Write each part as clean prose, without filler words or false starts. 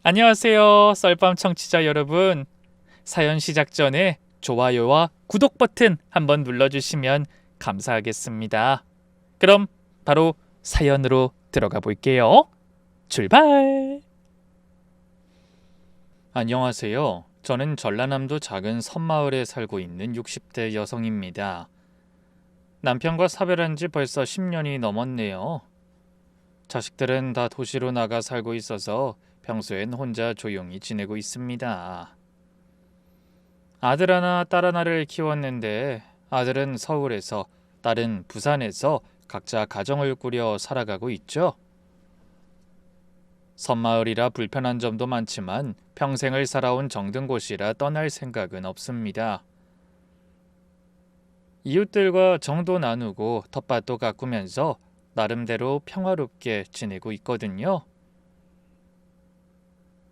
안녕하세요, 썰밤 청취자 여러분. 사연 시작 전에 좋아요와 구독 버튼 한번 눌러주시면 감사하겠습니다. 그럼 바로 사연으로 들어가 볼게요. 출발! 안녕하세요. 저는 전라남도 작은 섬마을에 살고 있는 60대 여성입니다. 남편과 사별한 지 벌써 10년이 넘었네요. 자식들은 다 도시로 나가 살고 있어서 평소엔 혼자 조용히 지내고 있습니다. 아들 하나, 딸 하나를 키웠는데 아들은 서울에서, 딸은 부산에서 각자 가정을 꾸려 살아가고 있죠. 섬마을이라 불편한 점도 많지만 평생을 살아온 정든 곳이라 떠날 생각은 없습니다. 이웃들과 정도 나누고 텃밭도 가꾸면서 나름대로 평화롭게 지내고 있거든요.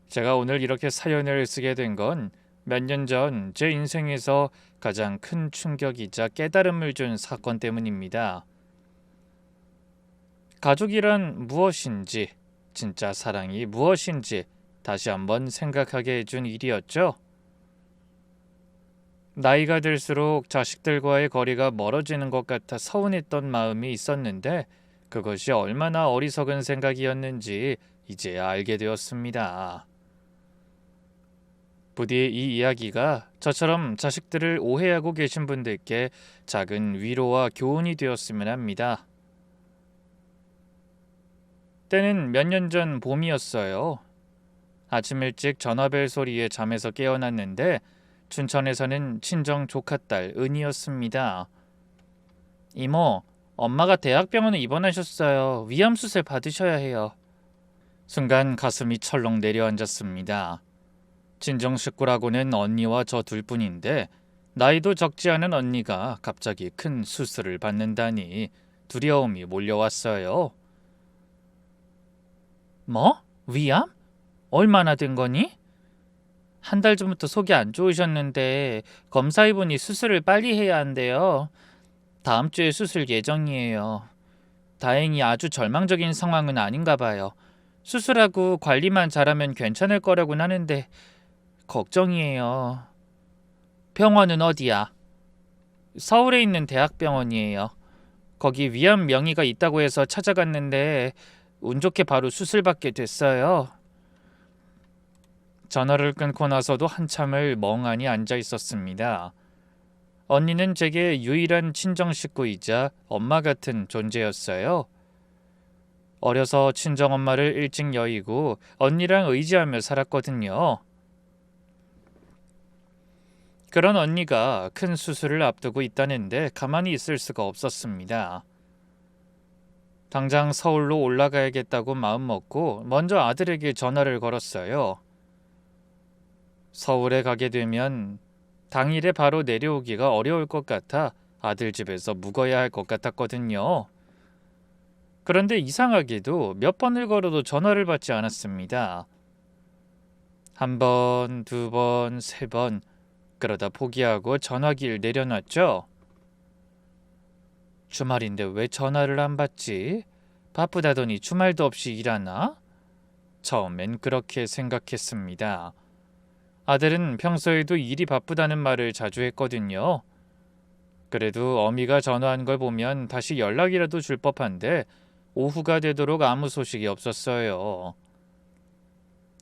제가 오늘 이렇게 사연을 쓰게 된 건 몇 년 전 제 인생에서 가장 큰 충격이자 깨달음을 준 사건 때문입니다. 가족이란 무엇인지, 진짜 사랑이 무엇인지 다시 한번 생각하게 해준 일이었죠. 나이가 들수록 자식들과의 거리가 멀어지는 것 같아 서운했던 마음이 있었는데 그것이 얼마나 어리석은 생각이었는지 이제야 알게 되었습니다. 부디 이 이야기가 저처럼 자식들을 오해하고 계신 분들께 작은 위로와 교훈이 되었으면 합니다. 때는 몇 년 전 봄이었어요. 아침 일찍 전화벨 소리에 잠에서 깨어났는데 춘천에서는 친정 조카딸 은이었습니다. 이모, 엄마가 대학병원에 입원하셨어요. 위암수술 받으셔야 해요. 순간 가슴이 철렁 내려앉았습니다. 친정 식구라고는 언니와 저 둘뿐인데 나이도 적지 않은 언니가 갑자기 큰 수술을 받는다니 두려움이 몰려왔어요. 뭐? 위암? 얼마나 된 거니? 한 달 전부터 속이 안 좋으셨는데 검사해보니 수술을 빨리 해야 한대요. 다음 주에 수술 예정이에요. 다행히 아주 절망적인 상황은 아닌가 봐요. 수술하고 관리만 잘하면 괜찮을 거라고는 하는데 걱정이에요. 병원은 어디야? 서울에 있는 대학병원이에요. 거기 위암 명의가 있다고 해서 찾아갔는데 운 좋게 바로 수술받게 됐어요. 전화를 끊고 나서도 한참을 멍하니 앉아 있었습니다. 언니는 제게 유일한 친정 식구이자 엄마 같은 존재였어요. 어려서 친정엄마를 일찍 여의고 언니랑 의지하며 살았거든요. 그런 언니가 큰 수술을 앞두고 있다는데 가만히 있을 수가 없었습니다. 당장 서울로 올라가야겠다고 마음먹고 먼저 아들에게 전화를 걸었어요. 서울에 가게 되면 당일에 바로 내려오기가 어려울 것 같아 아들 집에서 묵어야 할 것 같았거든요. 그런데 이상하게도 몇 번을 걸어도 전화를 받지 않았습니다. 한 번, 두 번, 세 번, 그러다 포기하고 전화기를 내려놨죠. 주말인데 왜 전화를 안 받지? 바쁘다더니 주말도 없이 일하나? 처음엔 그렇게 생각했습니다. 아들은 평소에도 일이 바쁘다는 말을 자주 했거든요. 그래도 어미가 전화한 걸 보면 다시 연락이라도 줄 법한데 오후가 되도록 아무 소식이 없었어요.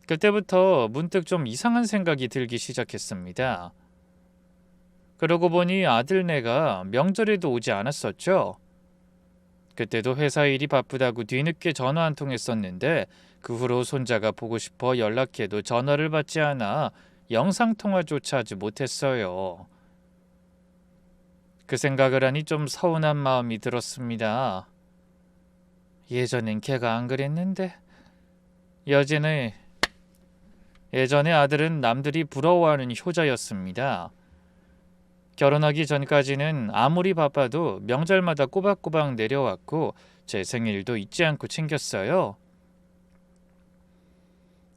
그때부터 문득 좀 이상한 생각이 들기 시작했습니다. 그러고 보니 아들네가 명절에도 오지 않았었죠. 그때도 회사 일이 바쁘다고 뒤늦게 전화 한 통 했었는데 그 후로 손자가 보고 싶어 연락해도 전화를 받지 않아 영상통화조차 하지 못했어요. 그 생각을 하니 좀 서운한 마음이 들었습니다. 예전엔 걔가 안 그랬는데. 예전에 아들은 남들이 부러워하는 효자였습니다. 결혼하기 전까지는 아무리 바빠도 명절마다 꼬박꼬박 내려왔고 제 생일도 잊지 않고 챙겼어요.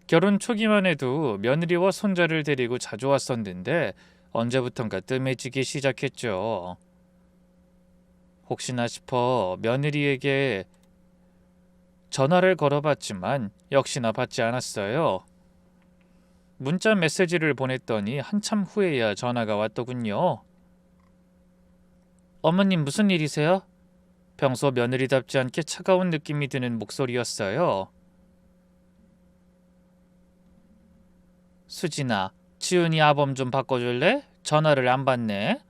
결혼 초기만 해도 며느리와 손자를 데리고 자주 왔었는데 언제부턴가 뜸해지기 시작했죠. 혹시나 싶어 며느리에게 전화를 걸어봤지만 역시나 받지 않았어요. 문자 메시지를 보냈더니 한참 후에야 전화가 왔더군요. 어머님 무슨 일이세요? 평소 며느리답지 않게 차가운 느낌이 드는 목소리였어요. 수진아, 지훈이 아범 좀 바꿔줄래? 전화를 안 받네.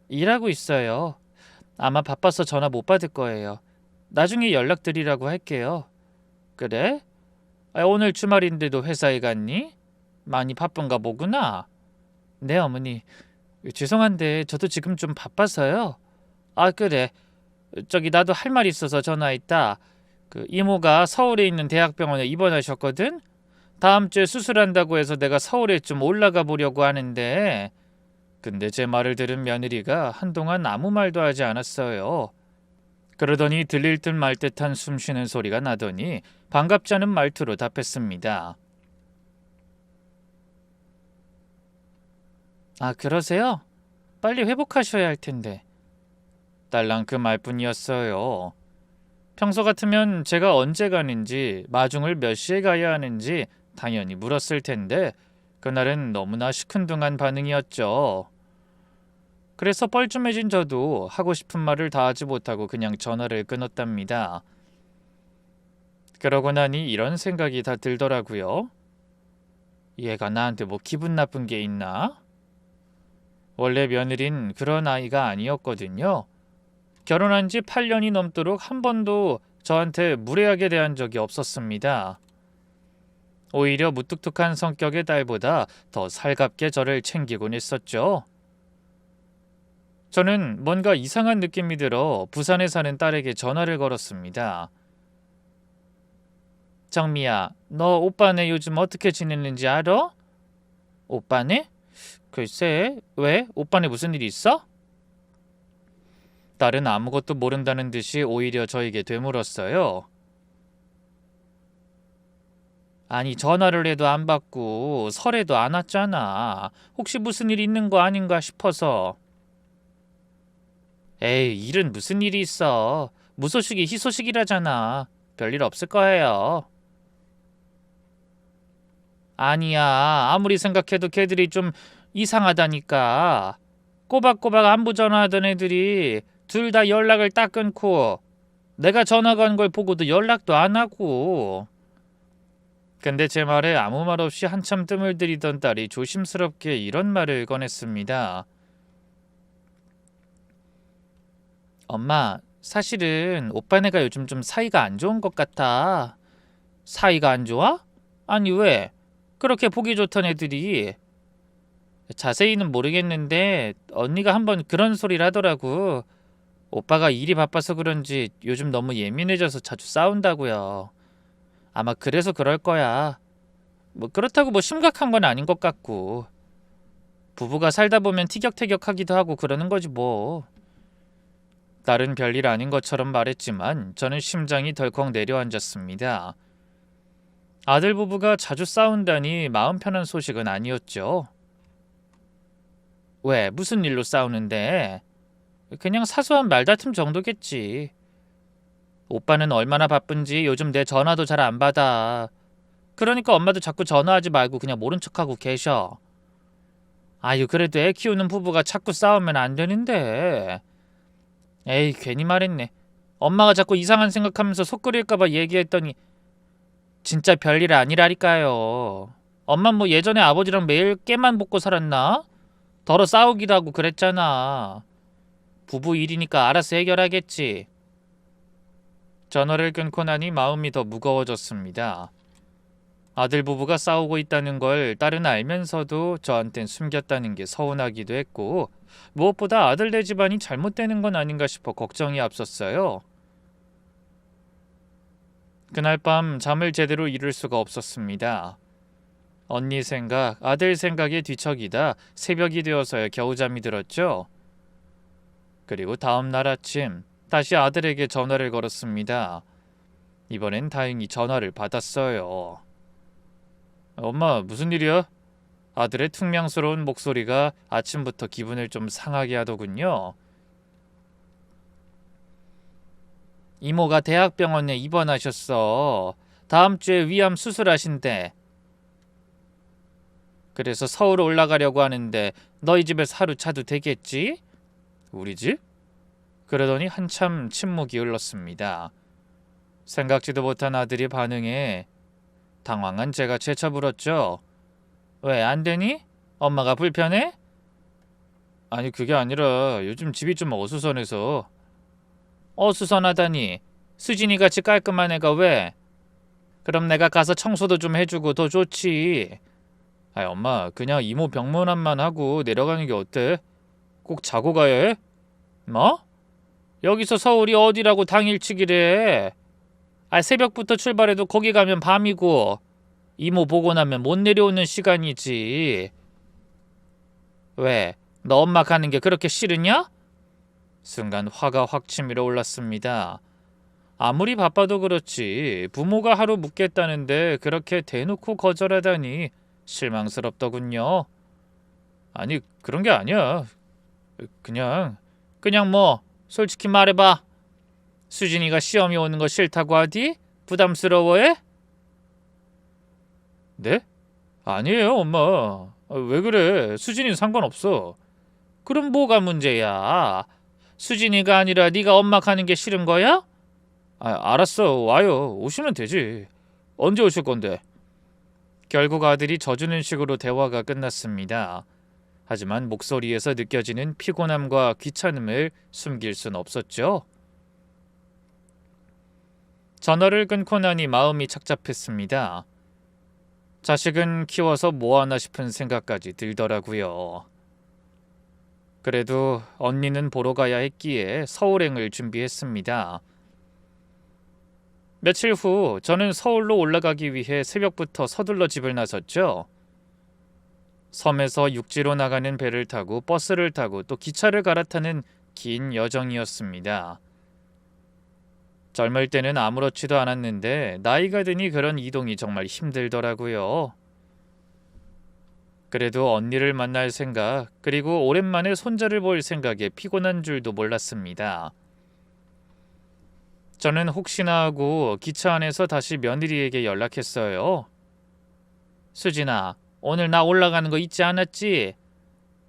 일하고 있어요. 아마 바빠서 전화 못 받을 거예요. 나중에 연락드리라고 할게요. 그래? 오늘 주말인데도 회사에 갔니? 많이 바쁜가 보구나. 네, 어머니. 죄송한데 저도 지금 좀 바빠서요. 아, 그래. 저기 나도 할 말 있어서 전화했다. 이모가 서울에 있는 대학병원에 입원하셨거든? 다음 주에 수술한다고 해서 내가 서울에 좀 올라가 보려고 하는데, 근데 제 말을 들은 며느리가 한동안 아무 말도 하지 않았어요. 그러더니 들릴 듯 말 듯한 숨 쉬는 소리가 나더니 반갑지 않은 말투로 답했습니다. 아, 그러세요? 빨리 회복하셔야 할 텐데. 딸랑 그 말뿐이었어요. 평소 같으면 제가 언제 가는지, 마중을 몇 시에 가야 하는지 당연히 물었을 텐데 그날은 너무나 시큰둥한 반응이었죠. 그래서 뻘쭘해진 저도 하고 싶은 말을 다 하지 못하고 그냥 전화를 끊었답니다. 그러고 나니 이런 생각이 다 들더라고요. 얘가 나한테 뭐 기분 나쁜 게 있나? 원래 며느린 그런 아이가 아니었거든요. 결혼한 지 8년이 넘도록 한 번도 저한테 무례하게 대한 적이 없었습니다. 오히려 무뚝뚝한 성격의 딸보다 더 살갑게 저를 챙기곤 했었죠. 저는 뭔가 이상한 느낌이 들어 부산에 사는 딸에게 전화를 걸었습니다. 정미야, 너 오빠네 요즘 어떻게 지내는지 알아? 오빠네? 글쎄, 왜? 오빠네 무슨 일 있어? 딸은 아무것도 모른다는 듯이 오히려 저에게 되물었어요. 아니, 전화를 해도 안 받고 설에도 안 왔잖아. 혹시 무슨 일 있는 거 아닌가 싶어서. 에이, 일은 무슨 일이 있어. 무소식이 희소식이라잖아. 별일 없을 거예요. 아니야, 아무리 생각해도 걔들이 좀 이상하다니까. 꼬박꼬박 안부 전화하던 애들이 둘 다 연락을 딱 끊고 내가 전화 건 걸 보고도 연락도 안 하고. 근데 제 말에 아무 말 없이 한참 뜸을 들이던 딸이 조심스럽게 이런 말을 꺼냈습니다. 엄마, 사실은 오빠네가 요즘 좀 사이가 안 좋은 것 같아. 사이가 안 좋아? 아니 왜? 그렇게 보기 좋던 애들이. 자세히는 모르겠는데 언니가 한번 그런 소리를 하더라고. 오빠가 일이 바빠서 그런지 요즘 너무 예민해져서 자주 싸운다고요. 아마 그래서 그럴 거야. 뭐 그렇다고 뭐 심각한 건 아닌 것 같고. 부부가 살다 보면 티격태격하기도 하고 그러는 거지 뭐. 딸은 별일 아닌 것처럼 말했지만 저는 심장이 덜컥 내려앉았습니다. 아들 부부가 자주 싸운다니 마음 편한 소식은 아니었죠. 왜? 무슨 일로 싸우는데? 그냥 사소한 말다툼 정도겠지. 오빠는 얼마나 바쁜지 요즘 내 전화도 잘 안 받아. 그러니까 엄마도 자꾸 전화하지 말고 그냥 모른 척하고 계셔. 아유, 그래도 애 키우는 부부가 자꾸 싸우면 안 되는데. 에이, 괜히 말했네. 엄마가 자꾸 이상한 생각하면서 속 끓일까봐 얘기했더니 진짜 별일 아니라니까요. 엄마 뭐 예전에 아버지랑 매일 깨만 먹고 살았나? 더러 싸우기도 하고 그랬잖아. 부부 일이니까 알아서 해결하겠지. 전화를 끊고 나니 마음이 더 무거워졌습니다. 아들 부부가 싸우고 있다는 걸 딸은 알면서도 저한텐 숨겼다는 게 서운하기도 했고 무엇보다 아들네 집안이 잘못되는 건 아닌가 싶어 걱정이 앞섰어요. 그날 밤 잠을 제대로 이룰 수가 없었습니다. 언니 생각, 아들 생각에 뒤척이다 새벽이 되어서야 겨우 잠이 들었죠. 그리고 다음 날 아침 다시 아들에게 전화를 걸었습니다. 이번엔 다행히 전화를 받았어요. 엄마, 무슨 일이야? 아들의 퉁명스러운 목소리가 아침부터 기분을 좀 상하게 하더군요. 이모가 대학병원에 입원하셨어. 다음 주에 위암 수술하신대. 그래서 서울 올라가려고 하는데 너희 집에서 하루 자도 되겠지? 우리 집? 그러더니 한참 침묵이 흘렀습니다. 생각지도 못한 아들이 반응에 당황한 제가 재차 물었죠. 왜 안 되니? 엄마가 불편해? 아니 그게 아니라 요즘 집이 좀 어수선해서. 어수선하다니. 수진이 같이 깔끔한 애가 왜? 그럼 내가 가서 청소도 좀 해주고 더 좋지. 아이 엄마 그냥 이모 병문안만 하고 내려가는 게 어때? 꼭 자고 가야 해? 뭐? 여기서 서울이 어디라고 당일치기래. 아 새벽부터 출발해도 거기 가면 밤이고 이모 보고 나면 못 내려오는 시간이지. 왜? 너 엄마 가는 게 그렇게 싫으냐? 순간 화가 확 치밀어 올랐습니다. 아무리 바빠도 그렇지 부모가 하루 묵겠다는데 그렇게 대놓고 거절하다니 실망스럽더군요. 아니 그런 게 아니야. 그냥 뭐 솔직히 말해봐. 수진이가 시험이 오는 거 싫다고 하디? 부담스러워해? 네? 아니에요 엄마. 왜 그래? 수진이는 상관없어. 그럼 뭐가 문제야? 수진이가 아니라 네가 엄마 가는 게 싫은 거야? 알았어 와요. 오시면 되지. 언제 오실 건데? 결국 아들이 져주는 식으로 대화가 끝났습니다. 하지만 목소리에서 느껴지는 피곤함과 귀찮음을 숨길 순 없었죠. 전화를 끊고 나니 마음이 착잡했습니다. 자식은 키워서 뭐하나 싶은 생각까지 들더라고요. 그래도 언니는 보러 가야 했기에 서울행을 준비했습니다. 며칠 후 저는 서울로 올라가기 위해 새벽부터 서둘러 집을 나섰죠. 섬에서 육지로 나가는 배를 타고 버스를 타고 또 기차를 갈아타는 긴 여정이었습니다. 젊을 때는 아무렇지도 않았는데 나이가 드니 그런 이동이 정말 힘들더라고요. 그래도 언니를 만날 생각, 그리고 오랜만에 손자를 볼 생각에 피곤한 줄도 몰랐습니다. 저는 혹시나 하고 기차 안에서 다시 며느리에게 연락했어요. 수진아, 오늘 나 올라가는 거 잊지 않았지?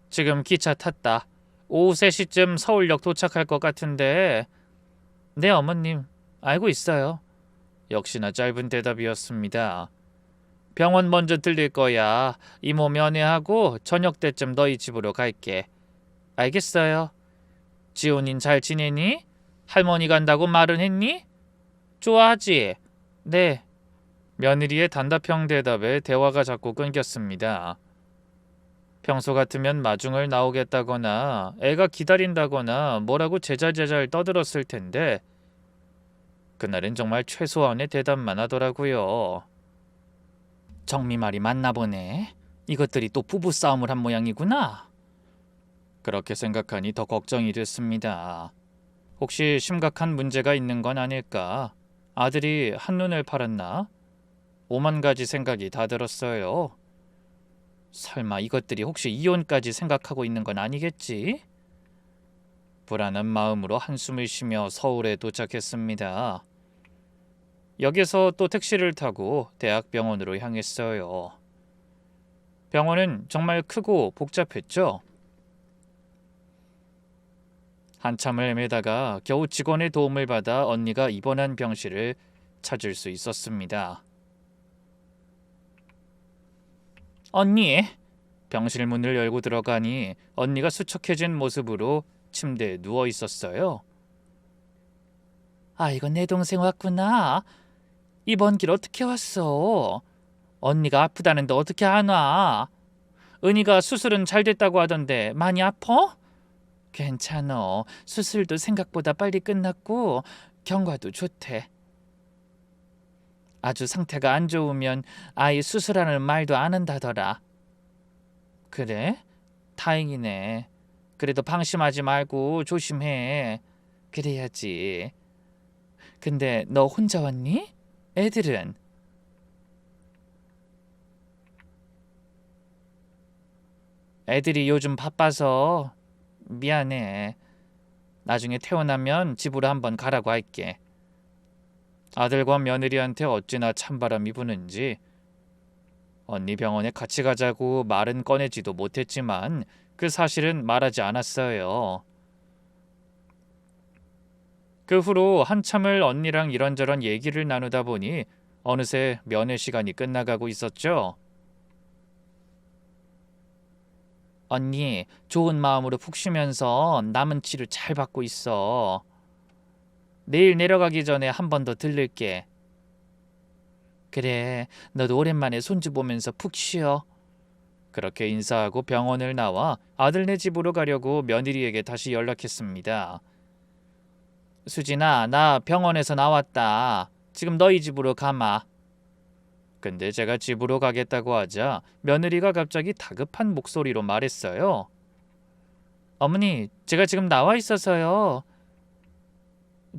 지금 기차 탔다. 오후 3시쯤 서울역 도착할 것 같은데. 네, 어머님. 알고 있어요. 역시나 짧은 대답이었습니다. 병원 먼저 들릴 거야. 이모 면회하고 저녁 때쯤 너희 집으로 갈게. 알겠어요. 지훈인 잘 지내니? 할머니 간다고 말은 했니? 좋아하지? 네. 며느리의 단답형 대답에 대화가 자꾸 끊겼습니다. 평소 같으면 마중을 나오겠다거나 애가 기다린다거나 뭐라고 제잘제잘 떠들었을 텐데 그날은 정말 최소한의 대답만 하더라고요. 정미 말이 맞나 보네. 이것들이 또 부부싸움을 한 모양이구나. 그렇게 생각하니 더 걱정이 됐습니다. 혹시 심각한 문제가 있는 건 아닐까? 아들이 한눈을 팔았나? 오만 가지 생각이 다 들었어요. 설마 이것들이 혹시 이혼까지 생각하고 있는 건 아니겠지? 불안한 마음으로 한숨을 쉬며 서울에 도착했습니다. 역에서 또 택시를 타고 대학병원으로 향했어요. 병원은 정말 크고 복잡했죠. 한참을 헤매다가 겨우 직원의 도움을 받아 언니가 입원한 병실을 찾을 수 있었습니다. 언니! 병실 문을 열고 들어가니 언니가 수척해진 모습으로 침대에 누워 있었어요. 아, 이건 내 동생 왔구나. 이번 길 어떻게 왔어? 언니가 아프다는데 어떻게 안 와? 은희가 수술은 잘 됐다고 하던데 많이 아파? 괜찮어. 수술도 생각보다 빨리 끝났고 경과도 좋대. 아주 상태가 안 좋으면 아이 수술하는 말도 안 한다더라. 그래? 다행이네. 그래도 방심하지 말고 조심해. 그래야지. 근데 너 혼자 왔니? 애들은? 애들이 요즘 바빠서 미안해. 나중에 태어나면 집으로 한번 가라고 할게. 아들과 며느리한테 어찌나 찬바람이 부는지 언니 병원에 같이 가자고 말은 꺼내지도 못했지만 그 사실은 말하지 않았어요. 그 후로 한참을 언니랑 이런저런 얘기를 나누다 보니 어느새 면회 시간이 끝나가고 있었죠. 언니, 좋은 마음으로 푹 쉬면서 남은 치료 잘 받고 있어. 내일 내려가기 전에 한 번 더 들를게. 그래, 너도 오랜만에 손주 보면서 푹 쉬어. 그렇게 인사하고 병원을 나와 아들네 집으로 가려고 며느리에게 다시 연락했습니다. 수진아, 나 병원에서 나왔다. 지금 너희 집으로 가마. 근데 제가 집으로 가겠다고 하자 며느리가 갑자기 다급한 목소리로 말했어요. 어머니, 제가 지금 나와 있어서요.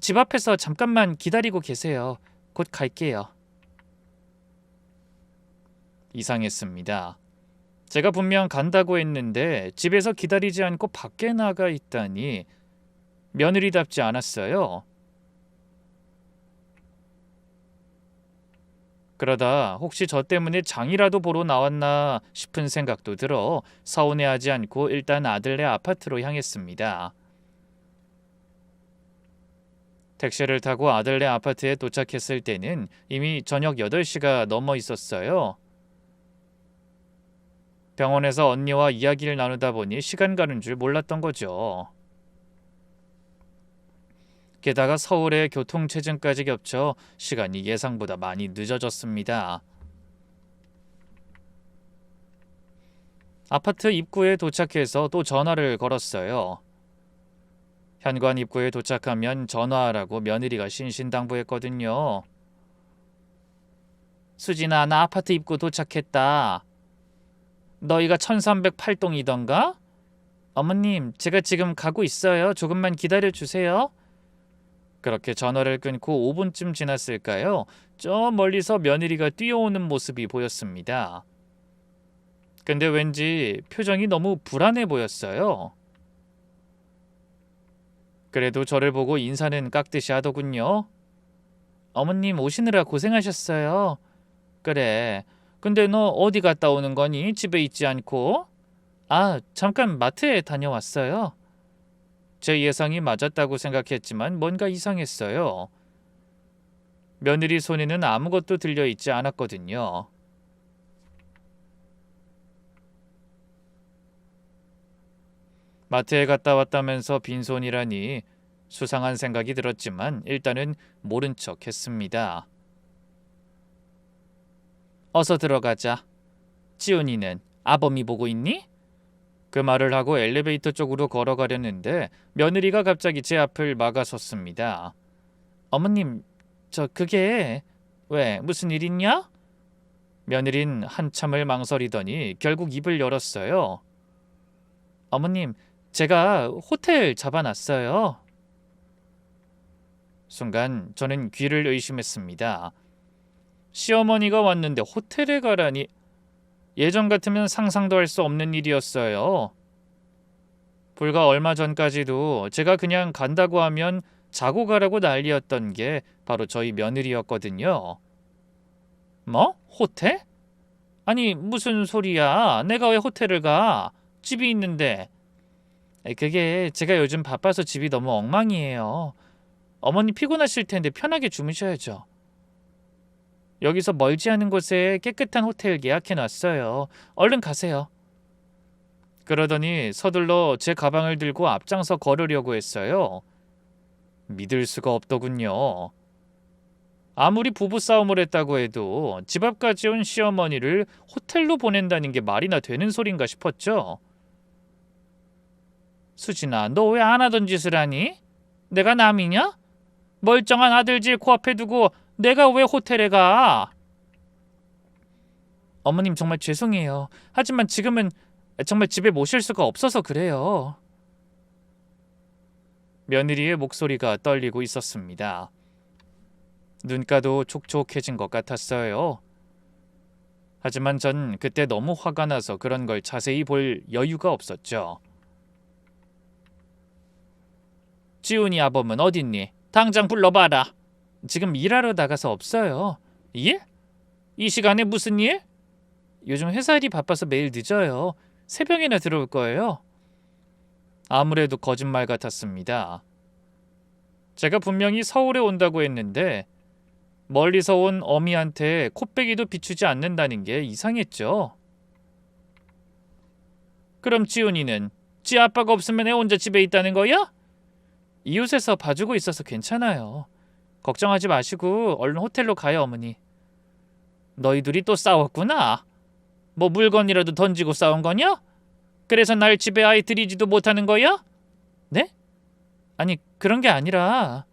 집 앞에서 잠깐만 기다리고 계세요. 곧 갈게요. 이상했습니다. 제가 분명 간다고 했는데 집에서 기다리지 않고 밖에 나가 있다니 며느리답지 않았어요. 그러다 혹시 저 때문에 장이라도 보러 나왔나 싶은 생각도 들어 서운해하지 않고 일단 아들네 아파트로 향했습니다. 택시를 타고 아들네 아파트에 도착했을 때는 이미 저녁 8시가 넘어 있었어요. 병원에서 언니와 이야기를 나누다 보니 시간 가는 줄 몰랐던 거죠. 게다가 서울의 교통체증까지 겹쳐 시간이 예상보다 많이 늦어졌습니다. 아파트 입구에 도착해서 또 전화를 걸었어요. 현관 입구에 도착하면 전화하라고 며느리가 신신당부했거든요. 수진아, 나 아파트 입구 도착했다. 너희가 1308동이던가? 어머님, 제가 지금 가고 있어요. 조금만 기다려주세요. 그렇게 전화를 끊고 5분쯤 지났을까요? 저 멀리서 며느리가 뛰어오는 모습이 보였습니다. 근데 왠지 표정이 너무 불안해 보였어요. 그래도 저를 보고 인사는 깍듯이 하더군요. 어머님 오시느라 고생하셨어요. 그래. 근데 너 어디 갔다 오는 거니? 집에 있지 않고? 아, 잠깐 마트에 다녀왔어요. 제 예상이 맞았다고 생각했지만 뭔가 이상했어요. 며느리 손에는 아무것도 들려있지 않았거든요. 마트에 갔다 왔다면서 빈손이라니 수상한 생각이 들었지만 일단은 모른 척 했습니다. 어서 들어가자. 지훈이는 아범이 보고 있니? 그 말을 하고 엘리베이터 쪽으로 걸어가려는데 며느리가 갑자기 제 앞을 막아섰습니다. 어머님, 그게 왜 무슨 일 있냐? 며느린 한참을 망설이더니 결국 입을 열었어요. 어머님, 제가 호텔 잡아놨어요. 순간 저는 귀를 의심했습니다. 시어머니가 왔는데 호텔에 가라니 예전 같으면 상상도 할 수 없는 일이었어요. 불과 얼마 전까지도 제가 그냥 간다고 하면 자고 가라고 난리였던 게 바로 저희 며느리였거든요. 뭐? 호텔? 아니 무슨 소리야? 내가 왜 호텔을 가? 집이 있는데. 그게 제가 요즘 바빠서 집이 너무 엉망이에요. 어머니 피곤하실 텐데 편하게 주무셔야죠. 여기서 멀지 않은 곳에 깨끗한 호텔 예약해놨어요. 얼른 가세요. 그러더니 서둘러 제 가방을 들고 앞장서 걸으려고 했어요. 믿을 수가 없더군요. 아무리 부부싸움을 했다고 해도 집 앞까지 온 시어머니를 호텔로 보낸다는 게 말이나 되는 소린가 싶었죠. 수진아, 너 왜 안 하던 짓을 하니? 내가 남이냐? 멀쩡한 아들질 코앞에 두고 내가 왜 호텔에 가? 어머님 정말 죄송해요. 하지만 지금은 정말 집에 모실 수가 없어서 그래요. 며느리의 목소리가 떨리고 있었습니다. 눈가도 촉촉해진 것 같았어요. 하지만 전 그때 너무 화가 나서 그런 걸 자세히 볼 여유가 없었죠. 지훈이 아범은 어딨니? 당장 불러봐라. 지금 일하러 나가서 없어요. 일? 이 시간에 무슨 일? 요즘 회사 일이 바빠서 매일 늦어요. 새벽이나 들어올 거예요. 아무래도 거짓말 같았습니다. 제가 분명히 서울에 온다고 했는데 멀리서 온 어미한테 코빼기도 비추지 않는다는 게 이상했죠. 그럼 지훈이는 지 아빠가 없으면 애 혼자 집에 있다는 거야? 이웃에서 봐주고 있어서 괜찮아요. 걱정하지 마시고 얼른 호텔로 가요, 어머니. 너희 둘이 또 싸웠구나. 뭐 물건이라도 던지고 싸운 거냐? 그래서 날 집에 아예 들이지도 못하는 거야? 네? 아니, 그런 게 아니라.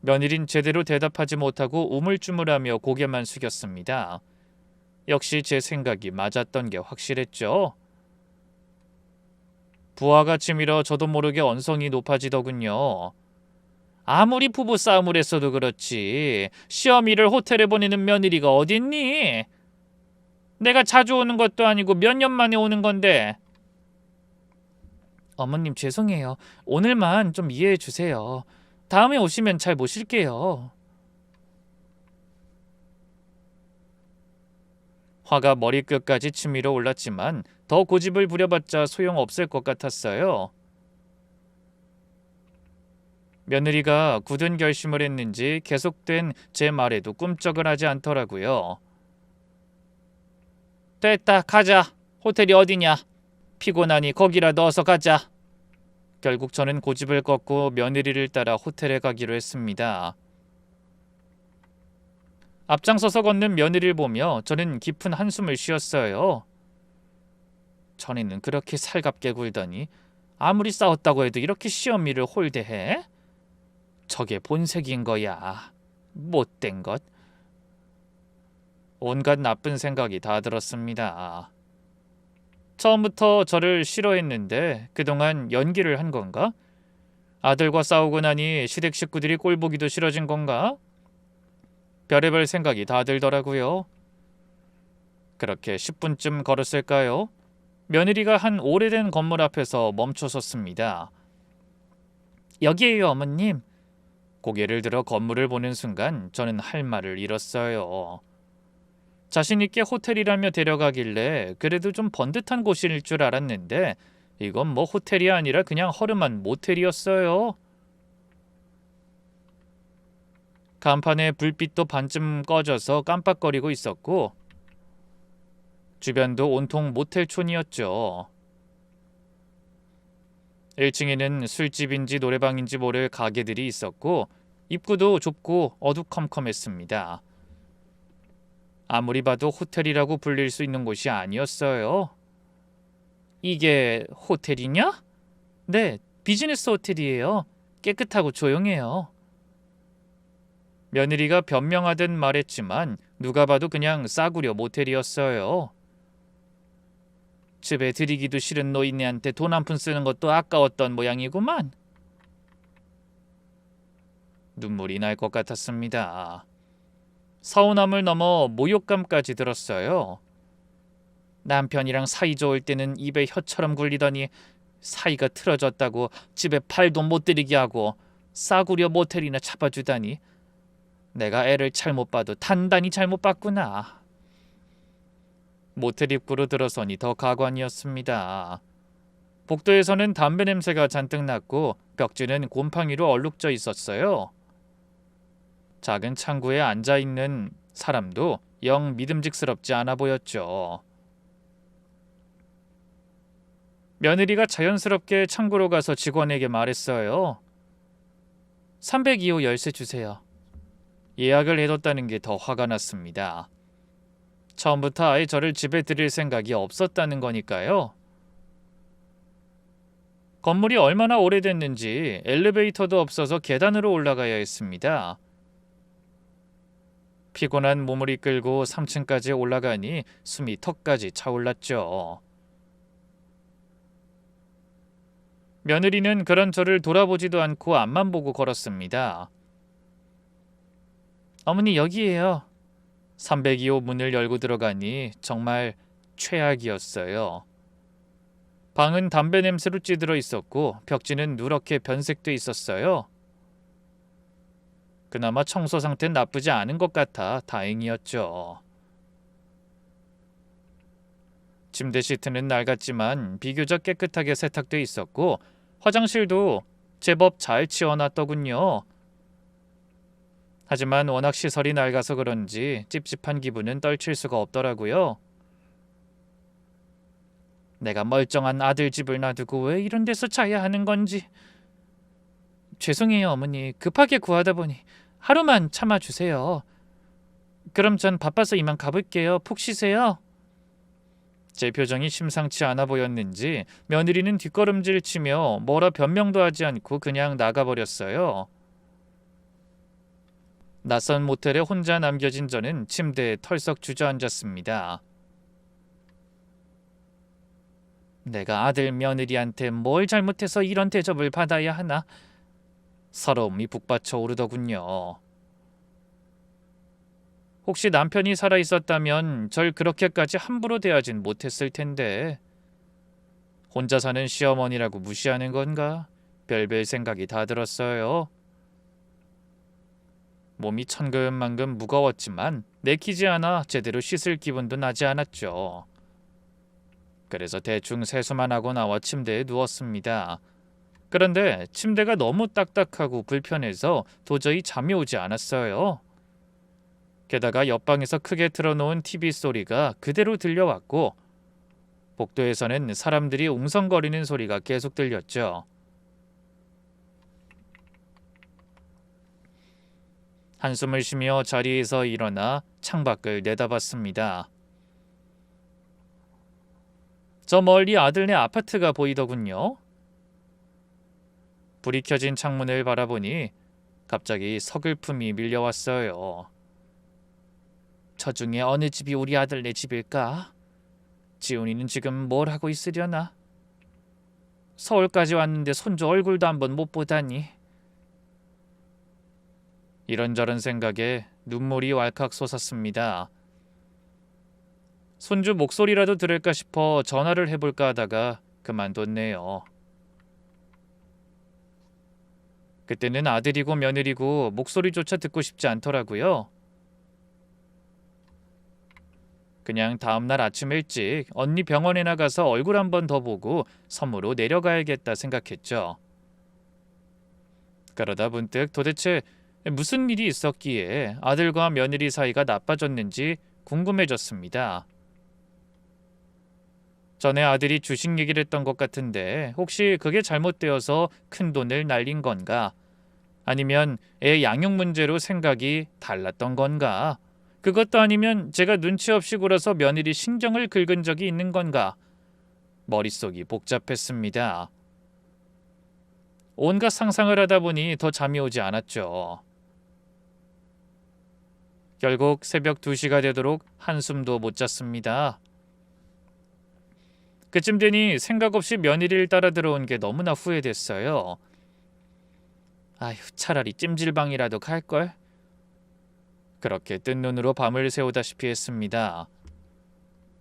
며느린 제대로 대답하지 못하고 우물쭈물하며 고개만 숙였습니다. 역시 제 생각이 맞았던 게 확실했죠. 부하가 치밀어 저도 모르게 언성이 높아지더군요. 아무리 부부싸움을 했어도 그렇지 시어미를 호텔에 보내는 며느리가 어딨니? 내가 자주 오는 것도 아니고 몇 년 만에 오는 건데. 어머님 죄송해요. 오늘만 좀 이해해 주세요. 다음에 오시면 잘 모실게요. 화가 머리끝까지 치밀어 올랐지만 더 고집을 부려봤자 소용없을 것 같았어요. 며느리가 굳은 결심을 했는지 계속된 제 말에도 꿈쩍을 하지 않더라고요. 됐다, 가자. 호텔이 어디냐? 피곤하니 거기라도 어서 가자. 결국 저는 고집을 꺾고 며느리를 따라 호텔에 가기로 했습니다. 앞장서서 걷는 며느리를 보며 저는 깊은 한숨을 쉬었어요. 전에는 그렇게 살갑게 굴더니 아무리 싸웠다고 해도 이렇게 시어미를 홀대해? 저게 본색인 거야. 못된 것. 온갖 나쁜 생각이 다 들었습니다. 처음부터 저를 싫어했는데 그동안 연기를 한 건가? 아들과 싸우고 나니 시댁 식구들이 꼴보기도 싫어진 건가? 별의별 생각이 다 들더라고요. 그렇게 10분쯤 걸었을까요? 며느리가 한 오래된 건물 앞에서 멈춰섰습니다. 여기에요, 어머님. 고개를 들어 건물을 보는 순간 저는 할 말을 잃었어요. 자신 있게 호텔이라며 데려가길래 그래도 좀 번듯한 곳일 줄 알았는데 이건 뭐 호텔이 아니라 그냥 허름한 모텔이었어요. 간판에 불빛도 반쯤 꺼져서 깜빡거리고 있었고 주변도 온통 모텔촌이었죠. 1층에는 술집인지 노래방인지 모를 가게들이 있었고 입구도 좁고 어두컴컴했습니다. 아무리 봐도 호텔이라고 불릴 수 있는 곳이 아니었어요. 이게 호텔이냐? 네, 비즈니스 호텔이에요. 깨끗하고 조용해요. 며느리가 변명하듯 말했지만 누가 봐도 그냥 싸구려 모텔이었어요. 집에 들이기도 싫은 노인네한테 돈 한 푼 쓰는 것도 아까웠던 모양이구만. 눈물이 날 것 같았습니다. 서운함을 넘어 모욕감까지 들었어요. 남편이랑 사이 좋을 때는 입에 혀처럼 굴리더니 사이가 틀어졌다고 집에 팔도 못 들이게 하고 싸구려 모텔이나 잡아주다니. 내가 애를 잘못 봐도 단단히 잘못 봤구나. 모텔 입구로 들어서니 더 가관이었습니다. 복도에서는 담배 냄새가 잔뜩 났고 벽지는 곰팡이로 얼룩져 있었어요. 작은 창구에 앉아있는 사람도 영 믿음직스럽지 않아 보였죠. 며느리가 자연스럽게 창구로 가서 직원에게 말했어요. 302호 열쇠 주세요. 예약을 해뒀다는 게 더 화가 났습니다. 처음부터 아예 저를 집에 들일 생각이 없었다는 거니까요. 건물이 얼마나 오래됐는지 엘리베이터도 없어서 계단으로 올라가야 했습니다. 피곤한 몸을 이끌고 3층까지 올라가니 숨이 턱까지 차올랐죠. 며느리는 그런 저를 돌아보지도 않고 앞만 보고 걸었습니다. 어머니 여기에요. 302호 문을 열고 들어가니 정말 최악이었어요. 방은 담배 냄새로 찌들어 있었고 벽지는 누렇게 변색돼 있었어요. 그나마 청소 상태는 나쁘지 않은 것 같아 다행이었죠. 침대 시트는 낡았지만 비교적 깨끗하게 세탁돼 있었고 화장실도 제법 잘 치워놨더군요. 하지만 워낙 시설이 낡아서 그런지 찝찝한 기분은 떨칠 수가 없더라고요. 내가 멀쩡한 아들 집을 놔두고 왜 이런 데서 자야 하는 건지. 죄송해요, 어머니. 급하게 구하다 보니 하루만 참아주세요. 그럼 전 바빠서 이만 가볼게요. 푹 쉬세요. 제 표정이 심상치 않아 보였는지 며느리는 뒷걸음질 치며 뭐라 변명도 하지 않고 그냥 나가버렸어요. 낯선 모텔에 혼자 남겨진 저는 침대에 털썩 주저앉았습니다. 내가 아들 며느리한테 뭘 잘못해서 이런 대접을 받아야 하나? 서러움이 북받쳐 오르더군요. 혹시 남편이 살아있었다면 절 그렇게까지 함부로 대하진 못했을 텐데 혼자 사는 시어머니라고 무시하는 건가? 별별 생각이 다 들었어요. 몸이 천근만근 무거웠지만 내키지 않아 제대로 씻을 기분도 나지 않았죠. 그래서 대충 세수만 하고 나와 침대에 누웠습니다. 그런데 침대가 너무 딱딱하고 불편해서 도저히 잠이 오지 않았어요. 게다가 옆방에서 크게 틀어놓은 TV 소리가 그대로 들려왔고 복도에서는 사람들이 웅성거리는 소리가 계속 들렸죠. 한숨을 쉬며 자리에서 일어나 창밖을 내다봤습니다. 저 멀리 아들네 아파트가 보이더군요. 불이 켜진 창문을 바라보니 갑자기 서글픔이 밀려왔어요. 저 중에 어느 집이 우리 아들네 집일까? 지훈이는 지금 뭘 하고 있으려나? 서울까지 왔는데 손주 얼굴도 한번 못 보다니. 이런저런 생각에 눈물이 왈칵 솟았습니다. 손주 목소리라도 들을까 싶어 전화를 해볼까 하다가 그만뒀네요. 그때는 아들이고 며느리고 목소리조차 듣고 싶지 않더라고요. 그냥 다음날 아침 일찍 언니 병원에 나가서 얼굴 한 번 더 보고 섬으로 내려가야겠다 생각했죠. 그러다 문득 도대체 무슨 일이 있었기에 아들과 며느리 사이가 나빠졌는지 궁금해졌습니다. 전에 아들이 주식 얘기를 했던 것 같은데 혹시 그게 잘못되어서 큰 돈을 날린 건가? 아니면 애 양육 문제로 생각이 달랐던 건가? 그것도 아니면 제가 눈치 없이 굴어서 며느리 신경을 긁은 적이 있는 건가? 머릿속이 복잡했습니다. 온갖 상상을 하다 보니 더 잠이 오지 않았죠. 결국 새벽 2시가 되도록 한숨도 못 잤습니다. 그쯤 되니 생각 없이 며느리를 따라 들어온 게 너무나 후회됐어요. 아휴, 차라리 찜질방이라도 갈걸. 그렇게 뜬 눈으로 밤을 새우다시피 했습니다.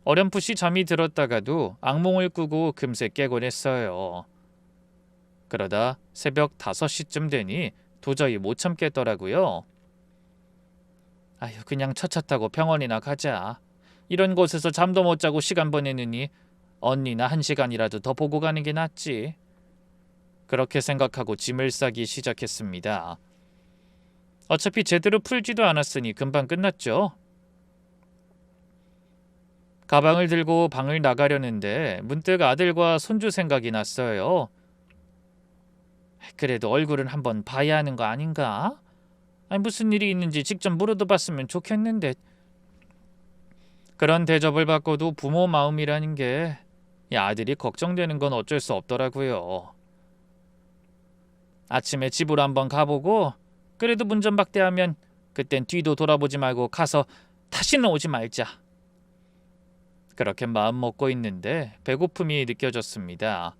어렴풋이 잠이 들었다가도 악몽을 꾸고 금세 깨곤 했어요. 그러다 새벽 5시쯤 되니 도저히 못 참겠더라고요. 아휴, 그냥 차차 타고 병원이나 가자. 이런 곳에서 잠도 못 자고 시간 보내느니 언니나 1시간이라도 더 보고 가는 게 낫지. 그렇게 생각하고 짐을 싸기 시작했습니다. 어차피 제대로 풀지도 않았으니 금방 끝났죠. 가방을 들고 방을 나가려는데 문득 아들과 손주 생각이 났어요. 그래도 얼굴은 한번 봐야 하는 거 아닌가? 아니, 무슨 일이 있는지 직접 물어도 봤으면 좋겠는데. 그런 대접을 받고도 부모 마음이라는 게 아들이 걱정되는 건 어쩔 수 없더라고요. 아침에 집으로 한번 가보고 그래도 문전박대하면 그땐 뒤도 돌아보지 말고 가서 다시는 오지 말자. 그렇게 마음 먹고 있는데 배고픔이 느껴졌습니다.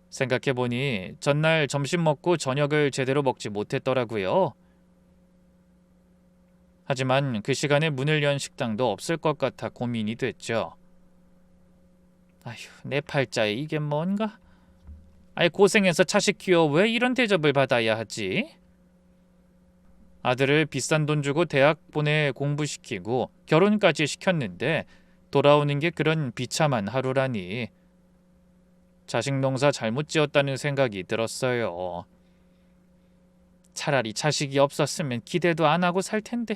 생각해보니 전날 점심 먹고 저녁을 제대로 먹지 못했더라고요. 하지만 그 시간에 문을 연 식당도 없을 것 같아 고민이 됐죠. 아휴, 내 팔자에 이게 뭔가? 아이, 고생해서 자식 키워 왜 이런 대접을 받아야 하지? 아들을 비싼 돈 주고 대학 보내 공부시키고 결혼까지 시켰는데 돌아오는 게 그런 비참한 하루라니. 자식 농사 잘못 지었다는 생각이 들었어요. 차라리 자식이 없었으면 기대도 안 하고 살 텐데.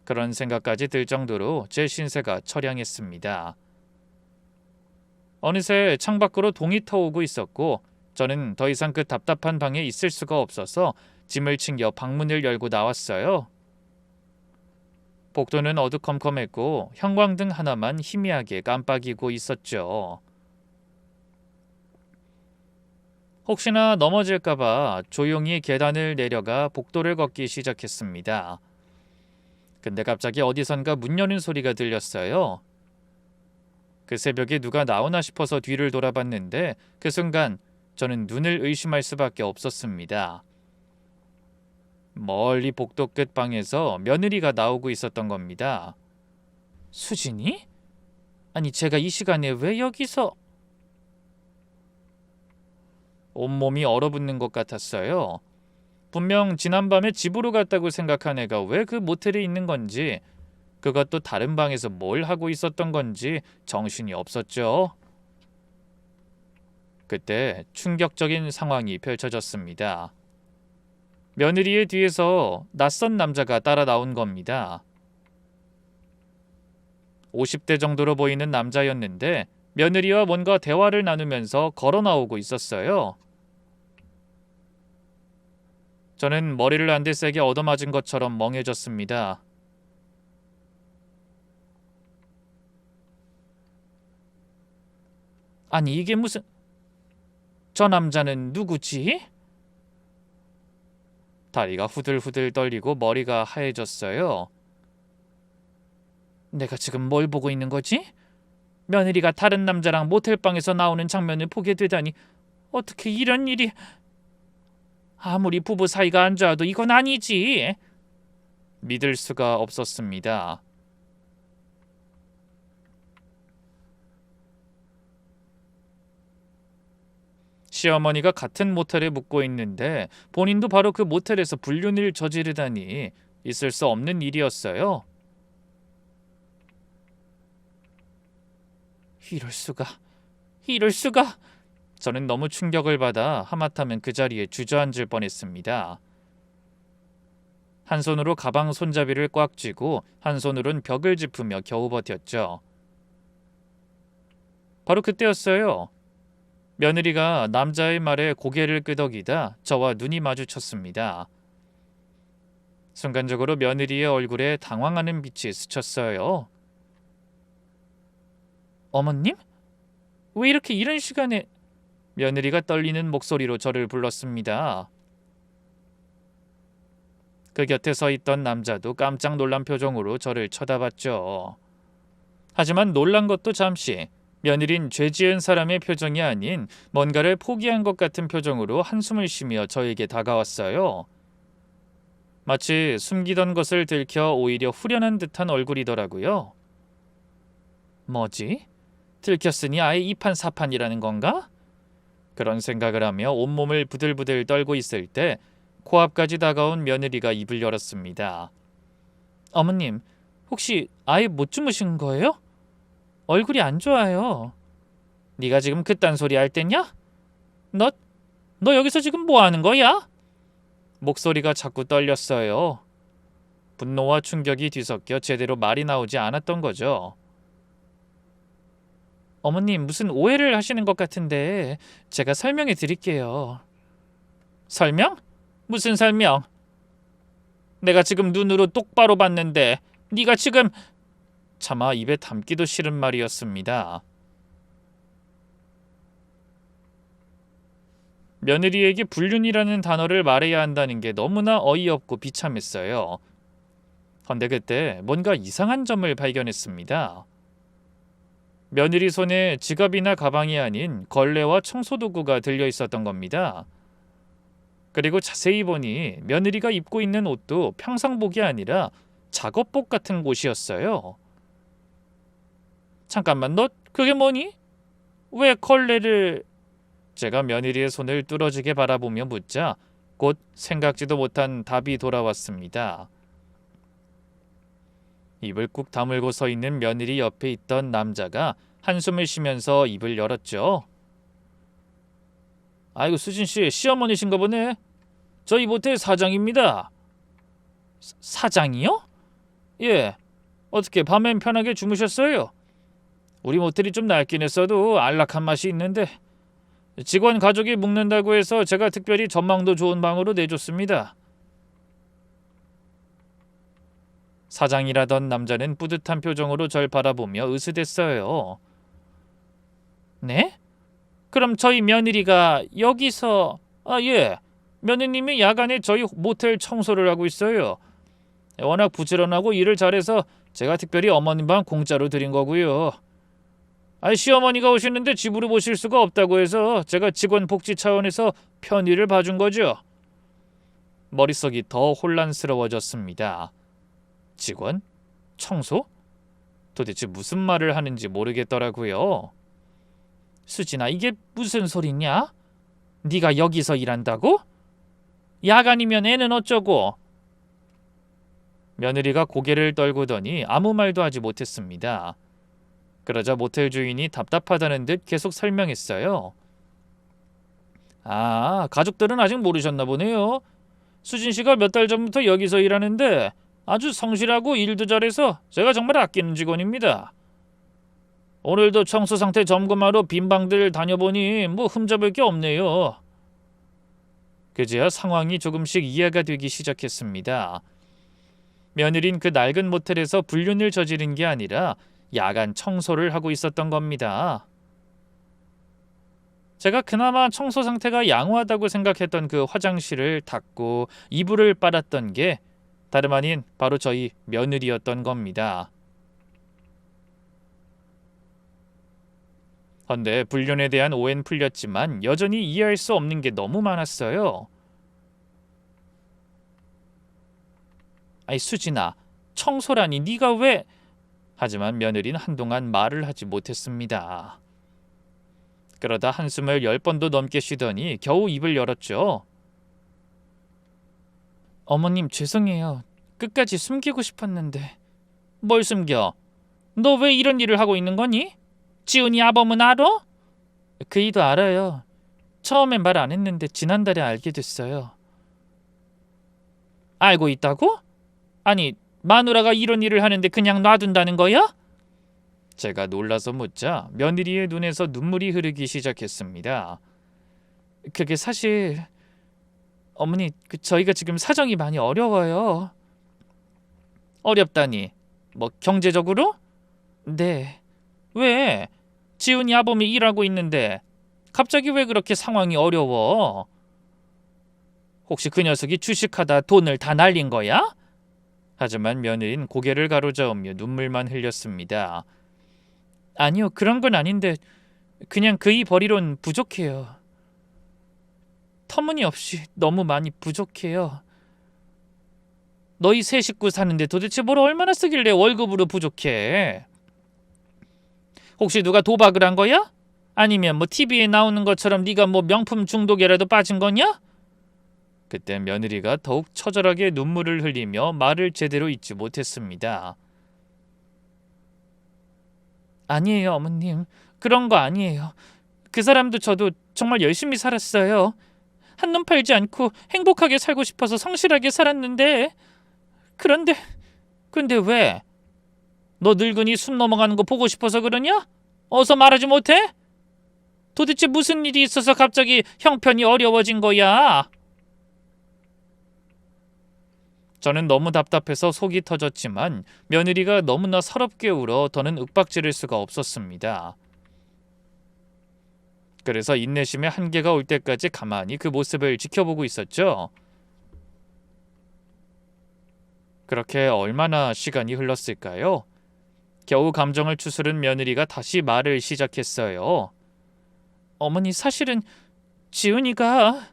그런 생각까지 들 정도로 제 신세가 처량했습니다. 어느새 창밖으로 동이 터오고 있었고 저는 더 이상 그 답답한 방에 있을 수가 없어서 짐을 챙겨 방문을 열고 나왔어요. 복도는 어두컴컴했고 형광등 하나만 희미하게 깜빡이고 있었죠. 혹시나 넘어질까봐 조용히 계단을 내려가 복도를 걷기 시작했습니다. 근데 갑자기 어디선가 문 여는 소리가 들렸어요. 그 새벽에 누가 나오나 싶어서 뒤를 돌아봤는데 그 순간 저는 눈을 의심할 수밖에 없었습니다. 멀리 복도 끝 방에서 며느리가 나오고 있었던 겁니다. 수진이? 아니 제가 이 시간에 왜 여기서? 온몸이 얼어붙는 것 같았어요. 분명 지난밤에 집으로 갔다고 생각한 애가 왜 그 모텔에 있는 건지, 그것도 다른 방에서 뭘 하고 있었던 건지 정신이 없었죠. 그때 충격적인 상황이 펼쳐졌습니다. 며느리의 뒤에서 낯선 남자가 따라 나온 겁니다. 50대 정도로 보이는 남자였는데 며느리와 뭔가 대화를 나누면서 걸어 나오고 있었어요. 저는 머리를 한 대 세게 얻어맞은 것처럼 멍해졌습니다. 아니 이게 무슨... 저 남자는 누구지? 다리가 후들후들 떨리고 머리가 하얘졌어요. 내가 지금 뭘 보고 있는 거지? 며느리가 다른 남자랑 모텔방에서 나오는 장면을 보게 되다니, 어떻게 이런 일이... 아무리 부부 사이가 안 좋아도 이건 아니지. 믿을 수가 없었습니다. 시어머니가 같은 모텔에 묵고 있는데 본인도 바로 그 모텔에서 불륜을 저지르다니 있을 수 없는 일이었어요. 이럴 수가... 이럴 수가... 저는 너무 충격을 받아 하마터면 그 자리에 주저앉을 뻔했습니다. 한 손으로 가방 손잡이를 꽉 쥐고 한 손으론 벽을 짚으며 겨우 버텼죠. 바로 그때였어요. 며느리가 남자의 말에 고개를 끄덕이다 저와 눈이 마주쳤습니다. 순간적으로 며느리의 얼굴에 당황하는 빛이 스쳤어요. 어머님? 왜 이렇게 이른 시간에... 며느리가 떨리는 목소리로 저를 불렀습니다. 그 곁에 서 있던 남자도 깜짝 놀란 표정으로 저를 쳐다봤죠. 하지만 놀란 것도 잠시, 며느린 죄 지은 사람의 표정이 아닌 뭔가를 포기한 것 같은 표정으로 한숨을 쉬며 저에게 다가왔어요. 마치 숨기던 것을 들켜 오히려 후련한 듯한 얼굴이더라고요. 뭐지? 들켰으니 아예 이판사판이라는 건가? 그런 생각을 하며 온몸을 부들부들 떨고 있을 때 코앞까지 다가온 며느리가 입을 열었습니다. 어머님, 혹시 아예 못 주무신 거예요? 얼굴이 안 좋아요. 네가 지금 그딴 소리 할 때냐? 너 여기서 지금 뭐 하는 거야? 목소리가 자꾸 떨렸어요. 분노와 충격이 뒤섞여 제대로 말이 나오지 않았던 거죠. 어머님, 무슨 오해를 하시는 것 같은데 제가 설명해 드릴게요. 설명? 무슨 설명? 내가 지금 눈으로 똑바로 봤는데 네가 지금... 차마 입에 담기도 싫은 말이었습니다. 며느리에게 불륜이라는 단어를 말해야 한다는 게 너무나 어이없고 비참했어요. 헌데 그때 뭔가 이상한 점을 발견했습니다. 며느리 손에 지갑이나 가방이 아닌 걸레와 청소도구가 들려 있었던 겁니다. 그리고 자세히 보니 며느리가 입고 있는 옷도 평상복이 아니라 작업복 같은 곳이었어요. 잠깐만, 너 그게 뭐니? 왜 걸레를... 제가 며느리의 손을 뚫어지게 바라보며 묻자 곧 생각지도 못한 답이 돌아왔습니다. 입을 꾹 다물고 서 있는 며느리 옆에 있던 남자가 한숨을 쉬면서 입을 열었죠. 아이고, 수진 씨, 시어머니신가 보네. 저희 모텔 사장입니다. 사장이요? 예. 어떻게 밤엔 편하게 주무셨어요? 우리 모텔이 좀 낡긴 했어도 안락한 맛이 있는데 직원 가족이 묵는다고 해서 제가 특별히 전망도 좋은 방으로 내줬습니다. 사장이라던 남자는 뿌듯한 표정으로 절 바라보며 으스댔어요. 네? 그럼 저희 며느리가 여기서... 예. 며느님이 야간에 저희 모텔 청소를 하고 있어요. 워낙 부지런하고 일을 잘해서 제가 특별히 어머님 방 공짜로 드린 거고요. 시어머니가 오시는데 집으로 모실 수가 없다고 해서 제가 직원 복지 차원에서 편의를 봐준 거죠. 머릿속이 더 혼란스러워졌습니다. 직원? 청소? 도대체 무슨 말을 하는지 모르겠더라고요. 수진아, 이게 무슨 소리냐? 네가 여기서 일한다고? 야간이면 애는 어쩌고? 며느리가 고개를 떨구더니 아무 말도 하지 못했습니다. 그러자 모텔 주인이 답답하다는 듯 계속 설명했어요. 가족들은 아직 모르셨나 보네요. 수진 씨가 몇 달 전부터 여기서 일하는데 아주 성실하고 일도 잘해서 제가 정말 아끼는 직원입니다. 오늘도 청소 상태 점검하러 빈 방들 다녀보니 뭐 흠잡을 게 없네요. 그제야 상황이 조금씩 이해가 되기 시작했습니다. 며느린 그 낡은 모텔에서 불륜을 저지른 게 아니라 야간 청소를 하고 있었던 겁니다. 제가 그나마 청소 상태가 양호하다고 생각했던 그 화장실을 닦고 이불을 빨았던 게 다름 아닌 바로 저희 며느리였던 겁니다. 헌데 불륜에 대한 오해는 풀렸지만 여전히 이해할 수 없는 게 너무 많았어요. 수진아, 청소라니 네가 왜... 하지만 며느리는 한동안 말을 하지 못했습니다. 그러다 한숨을 10번도 넘게 쉬더니 겨우 입을 열었죠. 어머님, 죄송해요. 끝까지 숨기고 싶었는데. 뭘 숨겨? 너 왜 이런 일을 하고 있는 거니? 지훈이 아범은 알아? 그이도 알아요. 처음엔 말 안 했는데 지난달에 알게 됐어요. 알고 있다고? 아니, 마누라가 이런 일을 하는데 그냥 놔둔다는 거야? 제가 놀라서 묻자 며느리의 눈에서 눈물이 흐르기 시작했습니다. 그게 사실... 어머니, 저희가 지금 사정이 많이 어려워요. 어렵다니? 뭐 경제적으로? 네. 왜? 지훈이 아범이 일하고 있는데 갑자기 왜 그렇게 상황이 어려워? 혹시 그 녀석이 주식하다 돈을 다 날린 거야? 하지만 며느린 고개를 가로저으며 눈물만 흘렸습니다. 아니요, 그런 건 아닌데 그냥 그이 벌이론 부족해요. 터무니없이 너무 많이 부족해요. 너희 세 식구 사는데 도대체 뭘 얼마나 쓰길래 월급으로 부족해? 혹시 누가 도박을 한 거야? 아니면 뭐 TV에 나오는 것처럼 네가 뭐 명품 중독에라도 빠진 거냐? 그때 며느리가 더욱 처절하게 눈물을 흘리며 말을 제대로 잇지 못했습니다. 아니에요, 어머님. 그런 거 아니에요. 그 사람도 저도 정말 열심히 살았어요. 한눈 팔지 않고 행복하게 살고 싶어서 성실하게 살았는데 근데 왜? 너 늙은이 숨 넘어가는 거 보고 싶어서 그러냐? 어서 말하지 못해? 도대체 무슨 일이 있어서 갑자기 형편이 어려워진 거야? 저는 너무 답답해서 속이 터졌지만 며느리가 너무나 서럽게 울어 더는 윽박지를 수가 없었습니다. 그래서 인내심의 한계가 올 때까지 가만히 그 모습을 지켜보고 있었죠. 그렇게 얼마나 시간이 흘렀을까요? 겨우 감정을 추스른 며느리가 다시 말을 시작했어요. 어머니, 사실은 지훈이가...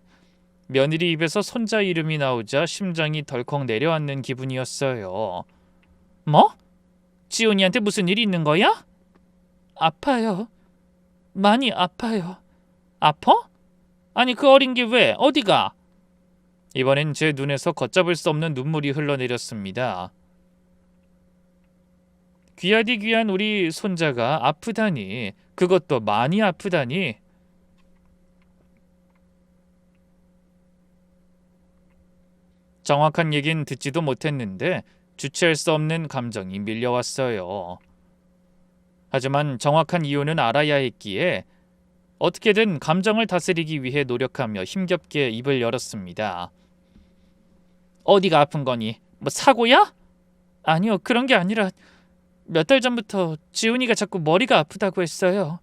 며느리 입에서 손자 이름이 나오자 심장이 덜컥 내려앉는 기분이었어요. 뭐? 지훈이한테 무슨 일이 있는 거야? 아파요. 많이 아파요. 아파? 아니, 그 어린 게 왜? 어디가? 이번엔 제 눈에서 걷잡을 수 없는 눈물이 흘러내렸습니다. 귀하디 귀한 우리 손자가 아프다니, 그것도 많이 아프다니. 정확한 얘긴 듣지도 못했는데 주체할 수 없는 감정이 밀려왔어요. 하지만 정확한 이유는 알아야 했기에 어떻게든 감정을 다스리기 위해 노력하며 힘겹게 입을 열었습니다. 어디가 아픈 거니? 뭐 사고야? 아니요, 그런 게 아니라 몇 달 전부터 지훈이가 자꾸 머리가 아프다고 했어요.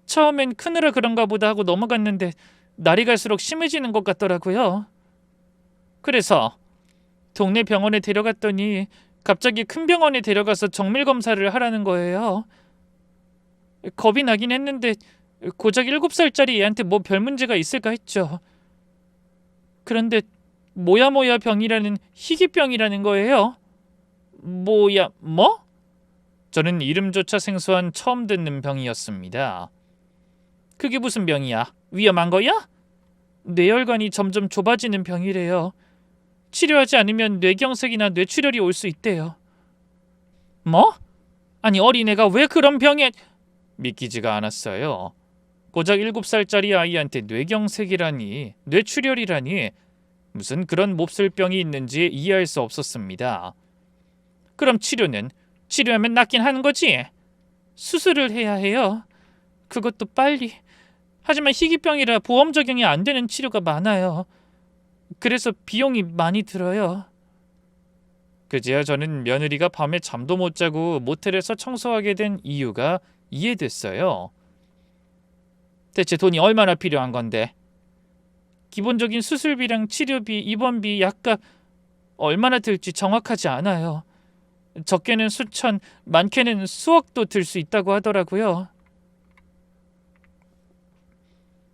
처음엔 크느라 그런가 보다 하고 넘어갔는데 날이 갈수록 심해지는 것 같더라고요. 그래서 동네 병원에 데려갔더니 갑자기 큰 병원에 데려가서 정밀 검사를 하라는 거예요. 겁이 나긴 했는데 고작 7살짜리 애한테 뭐 별 문제가 있을까 했죠. 그런데 뭐야 병이라는 희귀병이라는 거예요. 뭐야 뭐? 저는 이름조차 생소한 처음 듣는 병이었습니다. 그게 무슨 병이야? 위험한 거야? 뇌혈관이 점점 좁아지는 병이래요. 치료하지 않으면 뇌경색이나 뇌출혈이 올 수 있대요. 뭐? 아니 어린애가 왜 그런 병에... 믿기지가 않았어요. 고작 7살짜리 아이한테 뇌경색이라니, 뇌출혈이라니, 무슨 그런 몹쓸 병이 있는지 이해할 수 없었습니다. 그럼 치료는? 치료하면 낫긴 하는 거지? 수술을 해야 해요. 그것도 빨리. 하지만 희귀병이라 보험 적용이 안 되는 치료가 많아요. 그래서 비용이 많이 들어요. 그제야 저는 며느리가 밤에 잠도 못 자고 모텔에서 청소하게 된 이유가 이해됐어요. 대체 돈이 얼마나 필요한 건데? 기본적인 수술비랑 치료비, 입원비, 약값 얼마나 들지 정확하지 않아요. 적게는 수천, 많게는 수억도 들 수 있다고 하더라고요.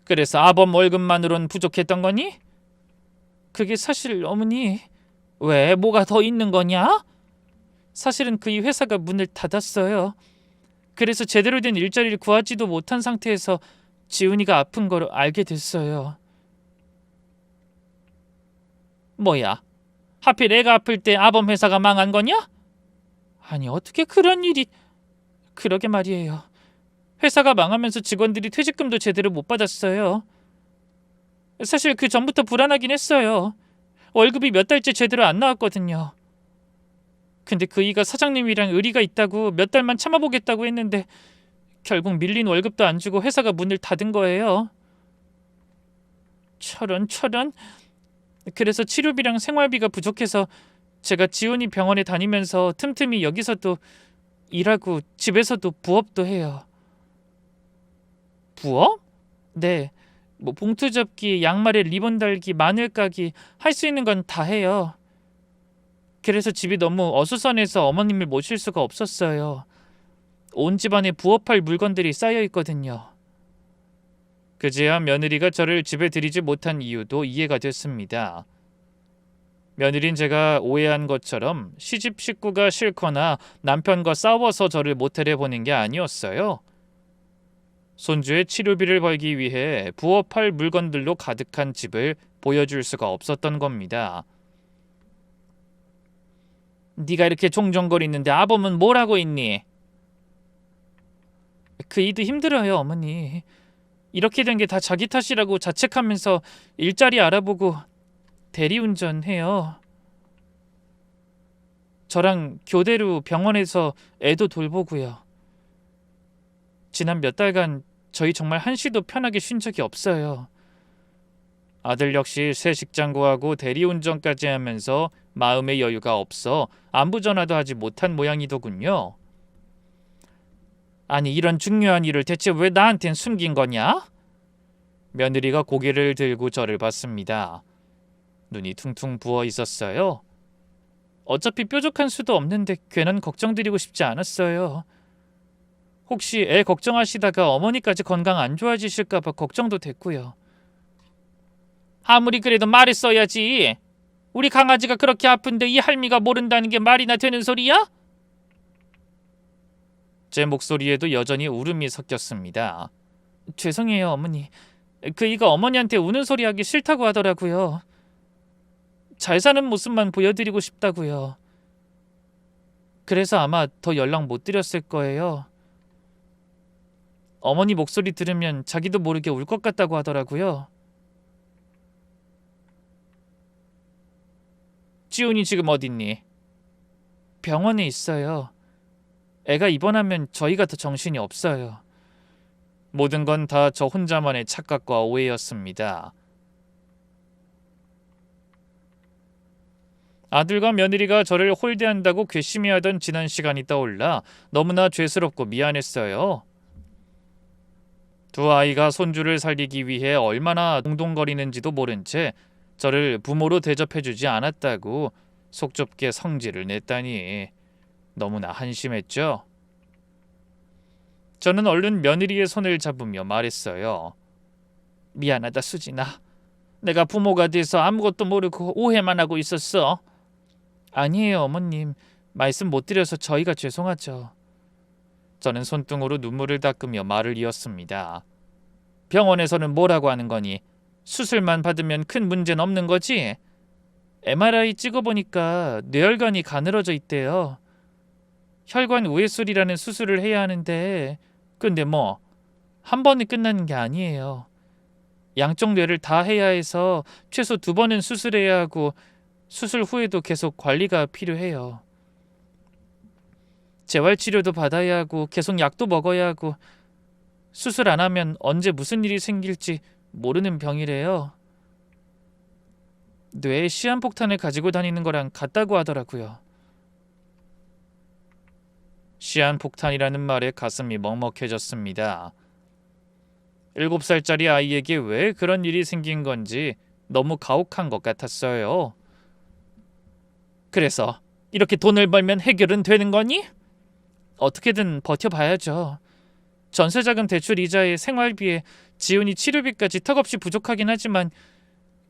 그래서 아범 월급만으론 부족했던 거니? 그게 사실 어머니... 왜? 뭐가 더 있는 거냐? 사실은 그 회사가 문을 닫았어요. 그래서 제대로 된 일자리를 구하지도 못한 상태에서 지훈이가 아픈 걸 알게 됐어요. 뭐야? 하필 애가 아플 때 아범 회사가 망한 거냐? 아니 어떻게 그런 일이... 그러게 말이에요. 회사가 망하면서 직원들이 퇴직금도 제대로 못 받았어요. 사실 그 전부터 불안하긴 했어요. 월급이 몇 달째 제대로 안 나왔거든요. 근데 그이가 사장님이랑 의리가 있다고 몇 달만 참아보겠다고 했는데 결국 밀린 월급도 안 주고 회사가 문을 닫은 거예요. 저런. 그래서 치료비랑 생활비가 부족해서 제가 지훈이 병원에 다니면서 틈틈이 여기서도 일하고 집에서도 부업도 해요. 부업? 네. 뭐 봉투 접기, 양말에 리본 달기, 마늘 까기 할 수 있는 건 다 해요. 그래서 집이 너무 어수선해서 어머님을 모실 수가 없었어요. 온 집안에 부업할 물건들이 쌓여 있거든요. 그제야 며느리가 저를 집에 들이지 못한 이유도 이해가 됐습니다. 며느린 제가 오해한 것처럼 시집 식구가 싫거나 남편과 싸워서 저를 모텔에 보낸 게 아니었어요. 손주의 치료비를 벌기 위해 부업할 물건들로 가득한 집을 보여줄 수가 없었던 겁니다. 네가 이렇게 종종거리는데 아범은 뭘 하고 있니? 그 일도 힘들어요, 어머니. 이렇게 된 게 다 자기 탓이라고 자책하면서 일자리 알아보고 대리운전해요. 저랑 교대로 병원에서 애도 돌보고요. 지난 몇 달간 저희 정말 한시도 편하게 쉰 적이 없어요. 아들 역시 새 직장 구하고 대리운전까지 하면서 마음의 여유가 없어 안부 전화도 하지 못한 모양이더군요. 아니 이런 중요한 일을 대체 왜 나한텐 숨긴 거냐? 며느리가 고개를 들고 저를 봤습니다. 눈이 퉁퉁 부어 있었어요. 어차피 뾰족한 수도 없는데 괜한 걱정드리고 싶지 않았어요. 혹시 애 걱정하시다가 어머니까지 건강 안 좋아지실까 봐 걱정도 됐고요. 아무리 그래도 말했어야지. 우리 강아지가 그렇게 아픈데 이 할미가 모른다는 게 말이나 되는 소리야? 제 목소리에도 여전히 울음이 섞였습니다. 죄송해요, 어머니. 그이가 어머니한테 우는 소리 하기 싫다고 하더라고요. 잘 사는 모습만 보여드리고 싶다고요. 그래서 아마 더 연락 못 드렸을 거예요. 어머니 목소리 들으면 자기도 모르게 울 것 같다고 하더라고요. 지훈이 지금 어딨니? 병원에 있어요. 애가 입원하면 저희가 더 정신이 없어요. 모든 건 다 저 혼자만의 착각과 오해였습니다. 아들과 며느리가 저를 홀대한다고 괘씸해하던 지난 시간이 떠올라 너무나 죄스럽고 미안했어요. 두 아이가 손주를 살리기 위해 얼마나 동동거리는지도 모른 채 저를 부모로 대접해주지 않았다고 속 좁게 성질을 냈다니 너무나 한심했죠. 저는 얼른 며느리의 손을 잡으며 말했어요. 미안하다 수진아. 내가 부모가 돼서 아무것도 모르고 오해만 하고 있었어. 아니에요 어머님. 말씀 못 드려서 저희가 죄송하죠. 저는 손등으로 눈물을 닦으며 말을 이었습니다. 병원에서는 뭐라고 하는 거니? 수술만 받으면 큰 문제는 없는 거지? MRI 찍어보니까 뇌혈관이 가늘어져 있대요. 혈관 우회술이라는 수술을 해야 하는데 근데 뭐 한 번에 끝나는 게 아니에요. 양쪽 뇌를 다 해야 해서 최소 2번은 수술해야 하고 수술 후에도 계속 관리가 필요해요. 재활치료도 받아야 하고 계속 약도 먹어야 하고 수술 안 하면 언제 무슨 일이 생길지 모르는 병이래요. 뇌에 시한폭탄을 가지고 다니는 거랑 같다고 하더라고요. 시한폭탄이라는 말에 가슴이 먹먹해졌습니다. 7살짜리 아이에게 왜 그런 일이 생긴 건지 너무 가혹한 것 같았어요. 그래서 이렇게 돈을 벌면 해결은 되는 거니? 어떻게든 버텨봐야죠. 전세자금 대출 이자에 생활비에 지훈이 치료비까지 턱없이 부족하긴 하지만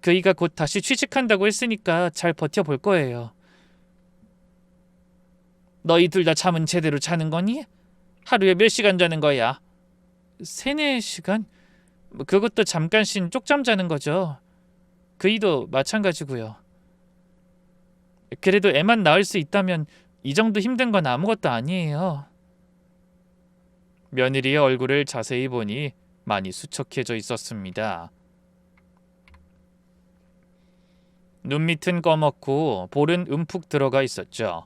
그이가 곧 다시 취직한다고 했으니까 잘 버텨볼 거예요. 너희 둘 다 잠은 제대로 자는 거니? 하루에 몇 시간 자는 거야? 3-4시간? 그것도 잠깐씩 쪽잠 자는 거죠. 그이도 마찬가지고요. 그래도 애만 낳을 수 있다면 이 정도 힘든 건 아무것도 아니에요. 며느리의 얼굴을 자세히 보니 많이 수척해져 있었습니다. 눈밑은 꺼먹고 볼은 움푹 들어가 있었죠.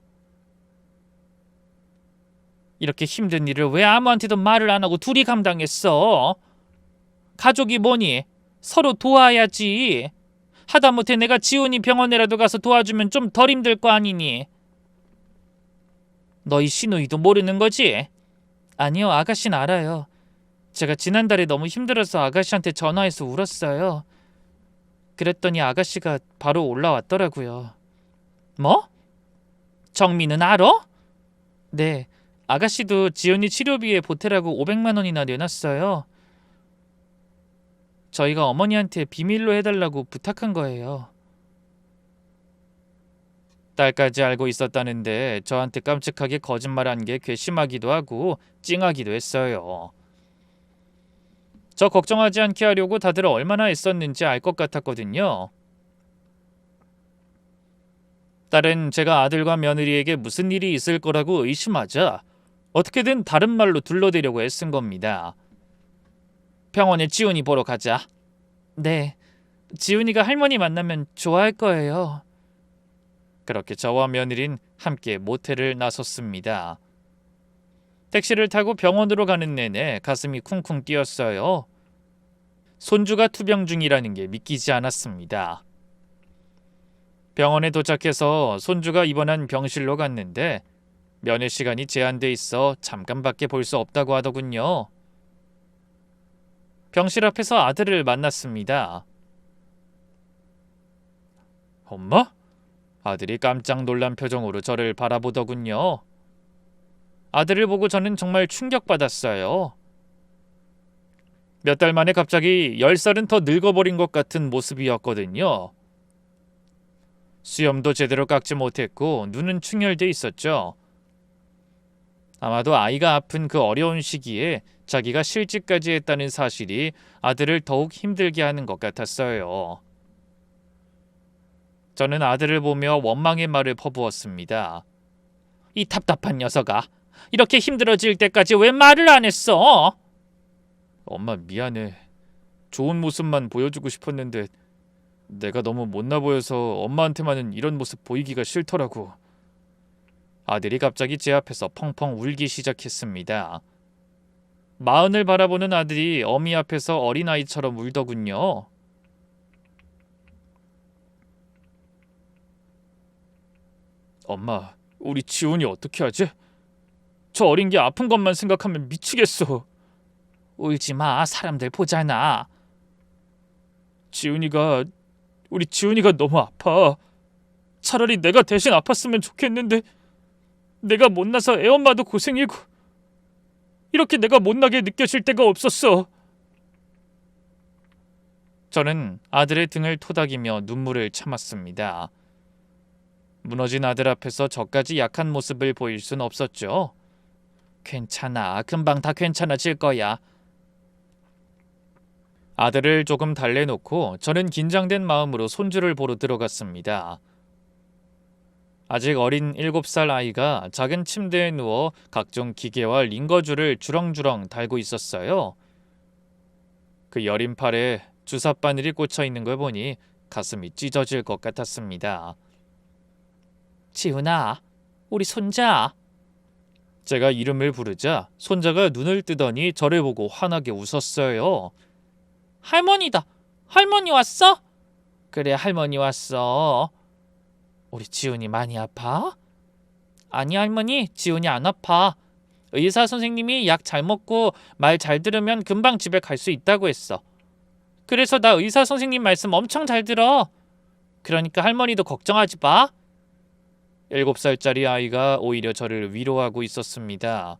이렇게 힘든 일을 왜 아무한테도 말을 안 하고 둘이 감당했어? 가족이 뭐니? 서로 도와야지. 하다못해 내가 지훈이 병원에라도 가서 도와주면 좀 덜 힘들 거 아니니? 너희 시누이도 모르는 거지? 아니요, 아가씨는 알아요. 제가 지난달에 너무 힘들어서 아가씨한테 전화해서 울었어요. 그랬더니 아가씨가 바로 올라왔더라고요. 뭐? 정민은 알아? 네, 아가씨도 지훈이 치료비에 보태라고 500만 원이나 내놨어요. 저희가 어머니한테 비밀로 해달라고 부탁한 거예요. 딸까지 알고 있었다는데 저한테 깜찍하게 거짓말한 게 괘씸하기도 하고 찡하기도 했어요. 저 걱정하지 않게 하려고 다들 얼마나 애썼는지 알 것 같았거든요. 딸은 제가 아들과 며느리에게 무슨 일이 있을 거라고 의심하자 어떻게든 다른 말로 둘러대려고 애쓴 겁니다. 병원에 지훈이 보러 가자. 네, 지훈이가 할머니 만나면 좋아할 거예요. 그렇게 저와 며느린 함께 모텔을 나섰습니다. 택시를 타고 병원으로 가는 내내 가슴이 쿵쿵 뛰었어요. 손주가 투병 중이라는 게 믿기지 않았습니다. 병원에 도착해서 손주가 입원한 병실로 갔는데 면회 시간이 제한돼 있어 잠깐밖에 볼 수 없다고 하더군요. 병실 앞에서 아들을 만났습니다. 엄마? 아들이 깜짝 놀란 표정으로 저를 바라보더군요. 아들을 보고 저는 정말 충격받았어요. 몇 달 만에 갑자기 10살은 더 늙어버린 것 같은 모습이었거든요. 수염도 제대로 깎지 못했고 눈은 충혈돼 있었죠. 아마도 아이가 아픈 그 어려운 시기에 자기가 실직까지 했다는 사실이 아들을 더욱 힘들게 하는 것 같았어요. 저는 아들을 보며 원망의 말을 퍼부었습니다. 이 답답한 녀석아. 이렇게 힘들어질 때까지 왜 말을 안 했어? 엄마 미안해. 좋은 모습만 보여주고 싶었는데 내가 너무 못나 보여서 엄마한테만은 이런 모습 보이기가 싫더라고. 아들이 갑자기 제 앞에서 펑펑 울기 시작했습니다. 마흔을 바라보는 아들이 어미 앞에서 어린아이처럼 울더군요. 엄마, 우리 지훈이 어떻게 하지? 저 어린 게 아픈 것만 생각하면 미치겠어. 울지 마. 사람들 보잖아. 우리 지훈이가 너무 아파. 차라리 내가 대신 아팠으면 좋겠는데 내가 못나서 애엄마도 고생이고 이렇게 내가 못나게 느껴질 때가 없었어. 저는 아들의 등을 토닥이며 눈물을 참았습니다. 무너진 아들 앞에서 저까지 약한 모습을 보일 순 없었죠. 괜찮아. 금방 다 괜찮아질 거야. 아들을 조금 달래놓고 저는 긴장된 마음으로 손주를 보러 들어갔습니다. 아직 어린 7살 아이가 작은 침대에 누워 각종 기계와 링거줄을 주렁주렁 달고 있었어요. 그 여린 팔에 주사 바늘이 꽂혀 있는 걸 보니 가슴이 찢어질 것 같았습니다. 지훈아, 우리 손자. 제가 이름을 부르자 손자가 눈을 뜨더니 저를 보고 환하게 웃었어요. 할머니다. 할머니 왔어? 그래, 할머니 왔어. 우리 지훈이 많이 아파? 아니 할머니, 지훈이 안 아파. 의사 선생님이 약 잘 먹고 말 잘 들으면 금방 집에 갈 수 있다고 했어. 그래서 나 의사 선생님 말씀 엄청 잘 들어. 그러니까 할머니도 걱정하지 마. 7살짜리 아이가 오히려 저를 위로하고 있었습니다.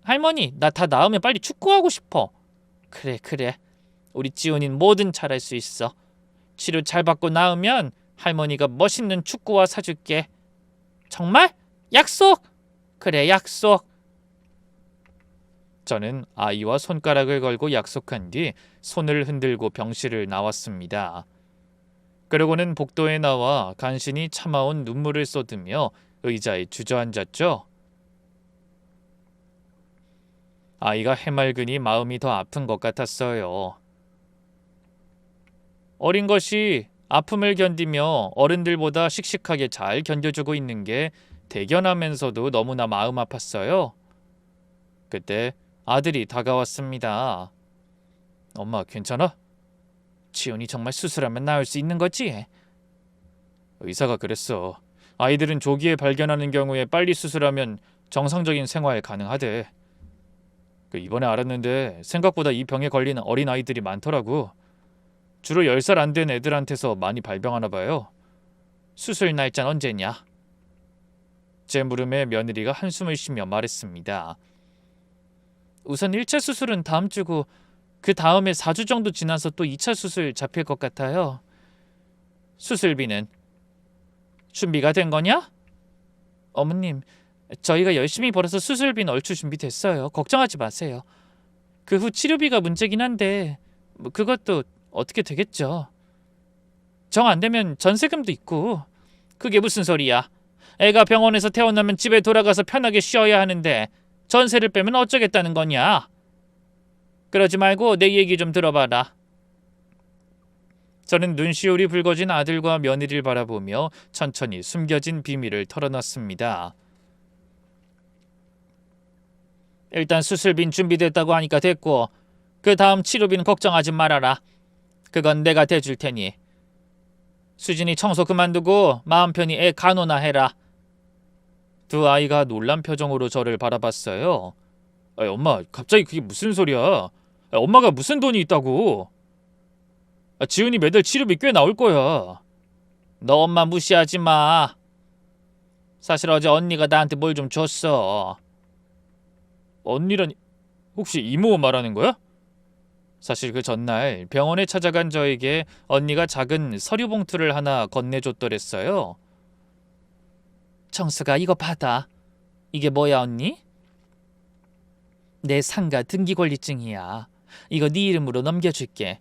할머니, 나 다 나으면 빨리 축구하고 싶어. 그래. 우리 지훈이는 뭐든 잘할 수 있어. 치료 잘 받고 나으면 할머니가 멋있는 축구화 사줄게. 정말? 약속! 그래, 약속. 저는 아이와 손가락을 걸고 약속한 뒤 손을 흔들고 병실을 나왔습니다. 그러고는 복도에 나와 간신히 참아온 눈물을 쏟으며 의자에 주저앉았죠. 아이가 해맑으니 마음이 더 아픈 것 같았어요. 어린 것이 아픔을 견디며 어른들보다 씩씩하게 잘 견뎌주고 있는 게 대견하면서도 너무나 마음 아팠어요. 그때 아들이 다가왔습니다. 엄마 괜찮아? 지훈이 정말 수술하면 나을 수 있는 거지? 의사가 그랬어. 아이들은 조기에 발견하는 경우에 빨리 수술하면 정상적인 생활 가능하대. 이번에 알았는데 생각보다 이 병에 걸리는 어린 아이들이 많더라고. 주로 10살 안 된 애들한테서 많이 발병하나 봐요. 수술 날짜는 언제냐? 제 물음에 며느리가 한숨을 쉬며 말했습니다. 우선 1차 수술은 다음 주고 그 다음에 4주 정도 지나서 또 2차 수술 잡힐 것 같아요. 수술비는 준비가 된 거냐? 어머님, 저희가 열심히 벌어서 수술비는 얼추 준비됐어요. 걱정하지 마세요. 그 후 치료비가 문제긴 한데 그것도 어떻게 되겠죠. 정 안 되면 전세금도 있고. 그게 무슨 소리야. 애가 병원에서 태어나면 집에 돌아가서 편하게 쉬어야 하는데 전세를 빼면 어쩌겠다는 거냐. 그러지 말고 내 얘기 좀 들어봐라. 저는 눈시울이 붉어진 아들과 며느리를 바라보며 천천히 숨겨진 비밀을 털어놨습니다. 일단 수술비는 준비됐다고 하니까 됐고 그 다음 치료비는 걱정하지 말아라. 그건 내가 대줄 테니. 수진이 청소 그만두고 마음 편히 애 간호나 해라. 두 아이가 놀란 표정으로 저를 바라봤어요. 엄마, 갑자기 그게 무슨 소리야? 엄마가 무슨 돈이 있다고? 지훈이 매달 치료비 꽤 나올 거야. 너 엄마 무시하지 마. 사실 어제 언니가 나한테 뭘 좀 줬어. 언니라니 혹시 이모 말하는 거야? 사실 그 전날 병원에 찾아간 저에게 언니가 작은 서류 봉투를 하나 건네줬더랬어요. 청수가 이거 받아. 이게 뭐야 언니? 내 상가 등기권리증이야. 이거 네 이름으로 넘겨줄게.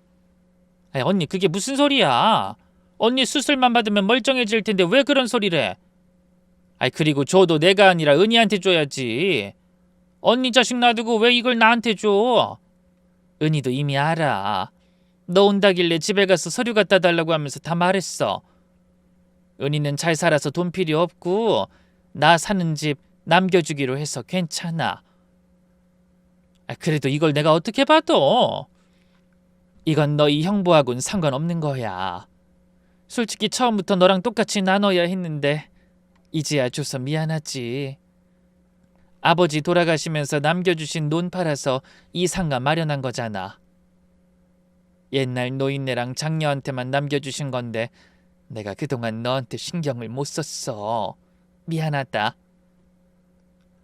언니 그게 무슨 소리야? 언니 수술만 받으면 멀쩡해질 텐데 왜 그런 소리래? 아이, 그리고 줘도 내가 아니라 은희한테 줘야지. 언니 자식 놔두고 왜 이걸 나한테 줘? 은희도 이미 알아. 너 온다길래 집에 가서 서류 갖다 달라고 하면서 다 말했어. 은희는 잘 살아서 돈 필요 없고 나 사는 집 남겨주기로 해서 괜찮아. 그래도 이걸 내가 어떻게 봐도. 이건 너희 형부하고는 상관없는 거야. 솔직히 처음부터 너랑 똑같이 나눠야 했는데 이제야 줘서 미안하지. 아버지 돌아가시면서 남겨주신 논 팔아서 이 상가 마련한 거잖아. 옛날 노인네랑 장녀한테만 남겨주신 건데 내가 그동안 너한테 신경을 못 썼어. 미안하다.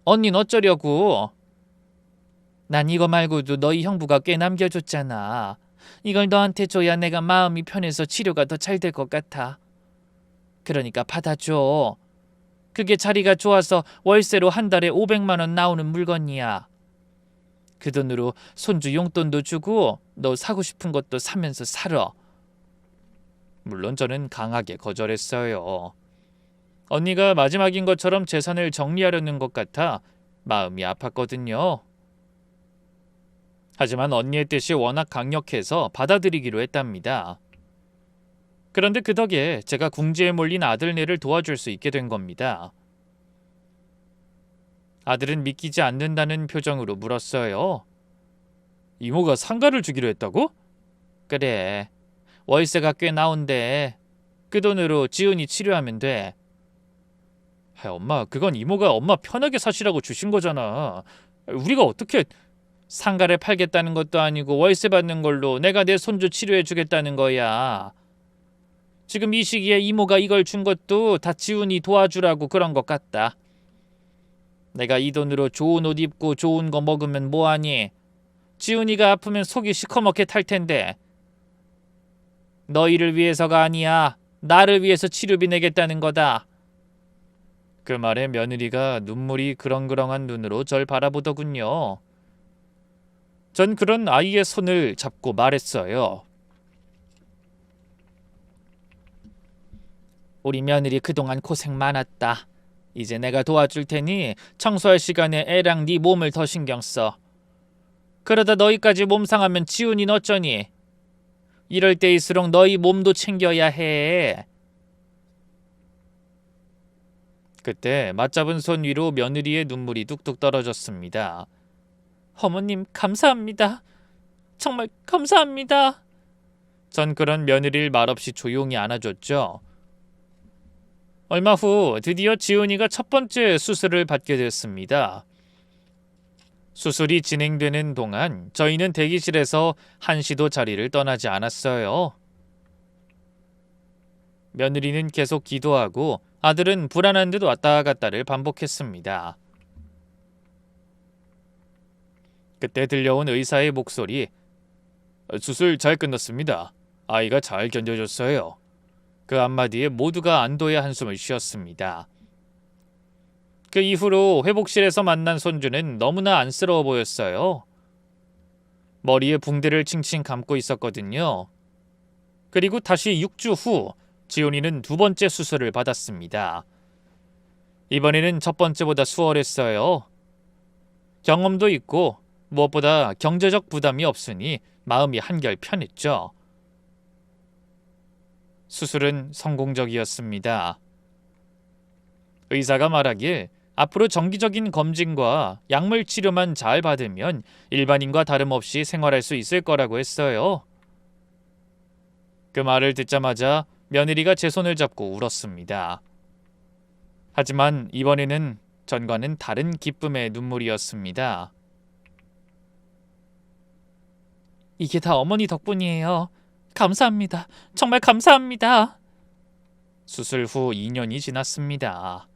언니는 어쩌려고? 난 이거 말고도 너희 형부가 꽤 남겨줬잖아. 이걸 너한테 줘야 내가 마음이 편해서 치료가 더 잘 될 것 같아. 그러니까 받아줘. 그게 자리가 좋아서 월세로 한 달에 500만 원 나오는 물건이야. 그 돈으로 손주 용돈도 주고 너 사고 싶은 것도 사면서 살아. 물론 저는 강하게 거절했어요. 언니가 마지막인 것처럼 재산을 정리하려는 것 같아 마음이 아팠거든요. 하지만 언니의 뜻이 워낙 강력해서 받아들이기로 했답니다. 그런데 그 덕에 제가 궁지에 몰린 아들네를 도와줄 수 있게 된 겁니다. 아들은 믿기지 않는다는 표정으로 물었어요. 이모가 상가를 주기로 했다고? 그래. 월세가 꽤 나온대. 그 돈으로 지훈이 치료하면 돼. 엄마, 그건 이모가 엄마 편하게 사시라고 주신 거잖아. 우리가 어떻게... 상가를 팔겠다는 것도 아니고 월세 받는 걸로 내가 내 손주 치료해 주겠다는 거야. 지금 이 시기에 이모가 이걸 준 것도 다 지훈이 도와주라고 그런 것 같다. 내가 이 돈으로 좋은 옷 입고 좋은 거 먹으면 뭐하니? 지훈이가 아프면 속이 시커멓게 탈 텐데. 너희를 위해서가 아니야. 나를 위해서 치료비 내겠다는 거다. 그 말에 며느리가 눈물이 그렁그렁한 눈으로 절 바라보더군요. 전 그런 아이의 손을 잡고 말했어요. 우리 며느리 그동안 고생 많았다. 이제 내가 도와줄 테니 청소할 시간에 애랑 네 몸을 더 신경 써. 그러다 너희까지 몸 상하면 지훈이는 어쩌니? 이럴 때일수록 너희 몸도 챙겨야 해. 그때 맞잡은 손 위로 며느리의 눈물이 뚝뚝 떨어졌습니다. 어머님, 감사합니다. 정말 감사합니다. 전 그런 며느리를 말없이 조용히 안아줬죠. 얼마 후 드디어 지훈이가 첫 번째 수술을 받게 됐습니다. 수술이 진행되는 동안 저희는 대기실에서 한시도 자리를 떠나지 않았어요. 며느리는 계속 기도하고 아들은 불안한 듯 왔다 갔다를 반복했습니다. 그때 들려온 의사의 목소리. 수술 잘 끝났습니다. 아이가 잘 견뎌줬어요. 그 한마디에 모두가 안도의 한숨을 쉬었습니다. 그 이후로 회복실에서 만난 손주는 너무나 안쓰러워 보였어요. 머리에 붕대를 칭칭 감고 있었거든요. 그리고 다시 6주 후 지훈이는 두 번째 수술을 받았습니다. 이번에는 첫 번째보다 수월했어요. 경험도 있고 무엇보다 경제적 부담이 없으니 마음이 한결 편했죠. 수술은 성공적이었습니다. 의사가 말하길 앞으로 정기적인 검진과 약물 치료만 잘 받으면 일반인과 다름없이 생활할 수 있을 거라고 했어요. 그 말을 듣자마자 며느리가 제 손을 잡고 울었습니다. 하지만 이번에는 전과는 다른 기쁨의 눈물이었습니다. 이게 다 어머니 덕분이에요. 감사합니다. 정말 감사합니다. 수술 후 2년이 지났습니다.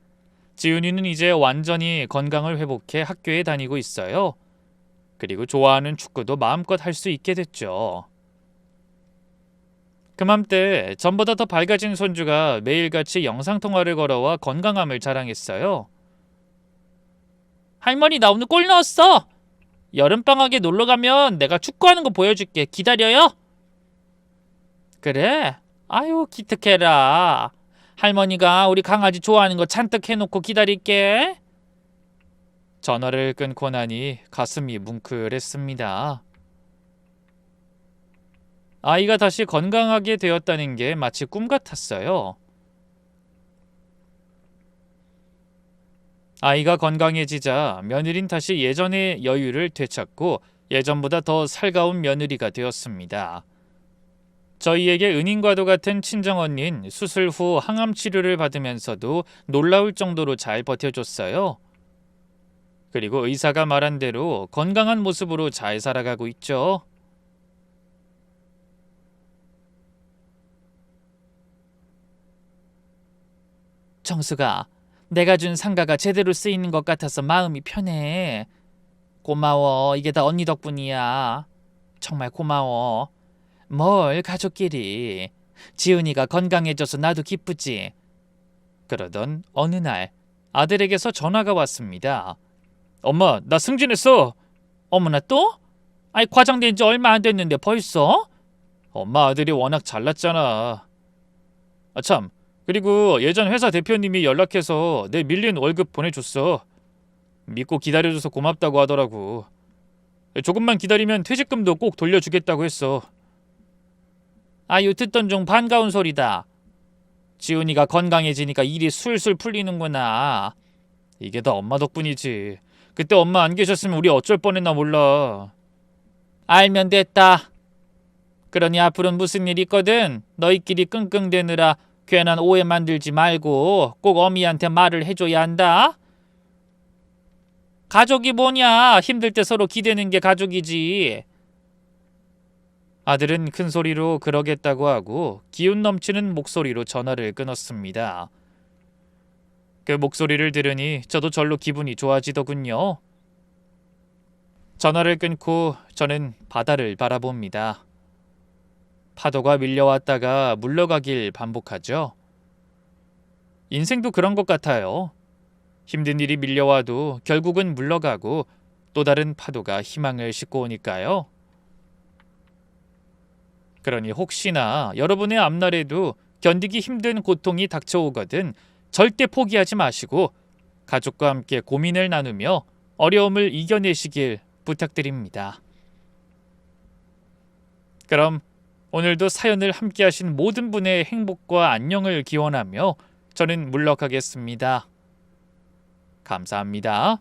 지훈이는 이제 완전히 건강을 회복해 학교에 다니고 있어요. 그리고 좋아하는 축구도 마음껏 할 수 있게 됐죠. 그맘때 전보다 더 밝아진 손주가 매일같이 영상통화를 걸어와 건강함을 자랑했어요. 할머니, 나 오늘 골 넣었어. 여름방학에 놀러가면 내가 축구하는 거 보여줄게. 기다려요? 그래? 아유, 기특해라. 할머니가 우리 강아지 좋아하는 거 잔뜩 해놓고 기다릴게. 전화를 끊고 나니 가슴이 뭉클했습니다. 아이가 다시 건강하게 되었다는 게 마치 꿈 같았어요. 아이가 건강해지자 며느린 다시 예전의 여유를 되찾고 예전보다 더 살가운 며느리가 되었습니다. 저희에게 은인과도 같은 친정언니는 수술 후 항암 치료를 받으면서도 놀라울 정도로 잘 버텨줬어요. 그리고 의사가 말한 대로 건강한 모습으로 잘 살아가고 있죠. 정수가, 내가 준 상가가 제대로 쓰이는 것 같아서 마음이 편해. 고마워. 이게 다 언니 덕분이야. 정말 고마워. 뭘 가족끼리. 지훈이가 건강해져서 나도 기쁘지. 그러던 어느 날 아들에게서 전화가 왔습니다. 엄마, 나 승진했어. 어머나 또? 아이 과장된 지 얼마 안 됐는데 벌써? 엄마 아들이 워낙 잘났잖아. 아 참, 그리고 예전 회사 대표님이 연락해서 내 밀린 월급 보내줬어. 믿고 기다려줘서 고맙다고 하더라고. 조금만 기다리면 퇴직금도 꼭 돌려주겠다고 했어. 아유 듣던 중 반가운 소리다. 지훈이가 건강해지니까 일이 술술 풀리는구나. 이게 다 엄마 덕분이지. 그때 엄마 안 계셨으면 우리 어쩔 뻔했나 몰라. 알면 됐다. 그러니 앞으로는 무슨 일 있거든 너희끼리 끙끙대느라 괜한 오해 만들지 말고 꼭 어미한테 말을 해줘야 한다. 가족이 뭐냐. 힘들 때 서로 기대는 게 가족이지. 아들은 큰 소리로 그러겠다고 하고 기운 넘치는 목소리로 전화를 끊었습니다. 그 목소리를 들으니 저도 절로 기분이 좋아지더군요. 전화를 끊고 저는 바다를 바라봅니다. 파도가 밀려왔다가 물러가길 반복하죠. 인생도 그런 것 같아요. 힘든 일이 밀려와도 결국은 물러가고 또 다른 파도가 희망을 싣고 오니까요. 그러니 혹시나 여러분의 앞날에도 견디기 힘든 고통이 닥쳐오거든 절대 포기하지 마시고 가족과 함께 고민을 나누며 어려움을 이겨내시길 부탁드립니다. 그럼 오늘도 사연을 함께 하신 모든 분의 행복과 안녕을 기원하며 저는 물러가겠습니다. 감사합니다.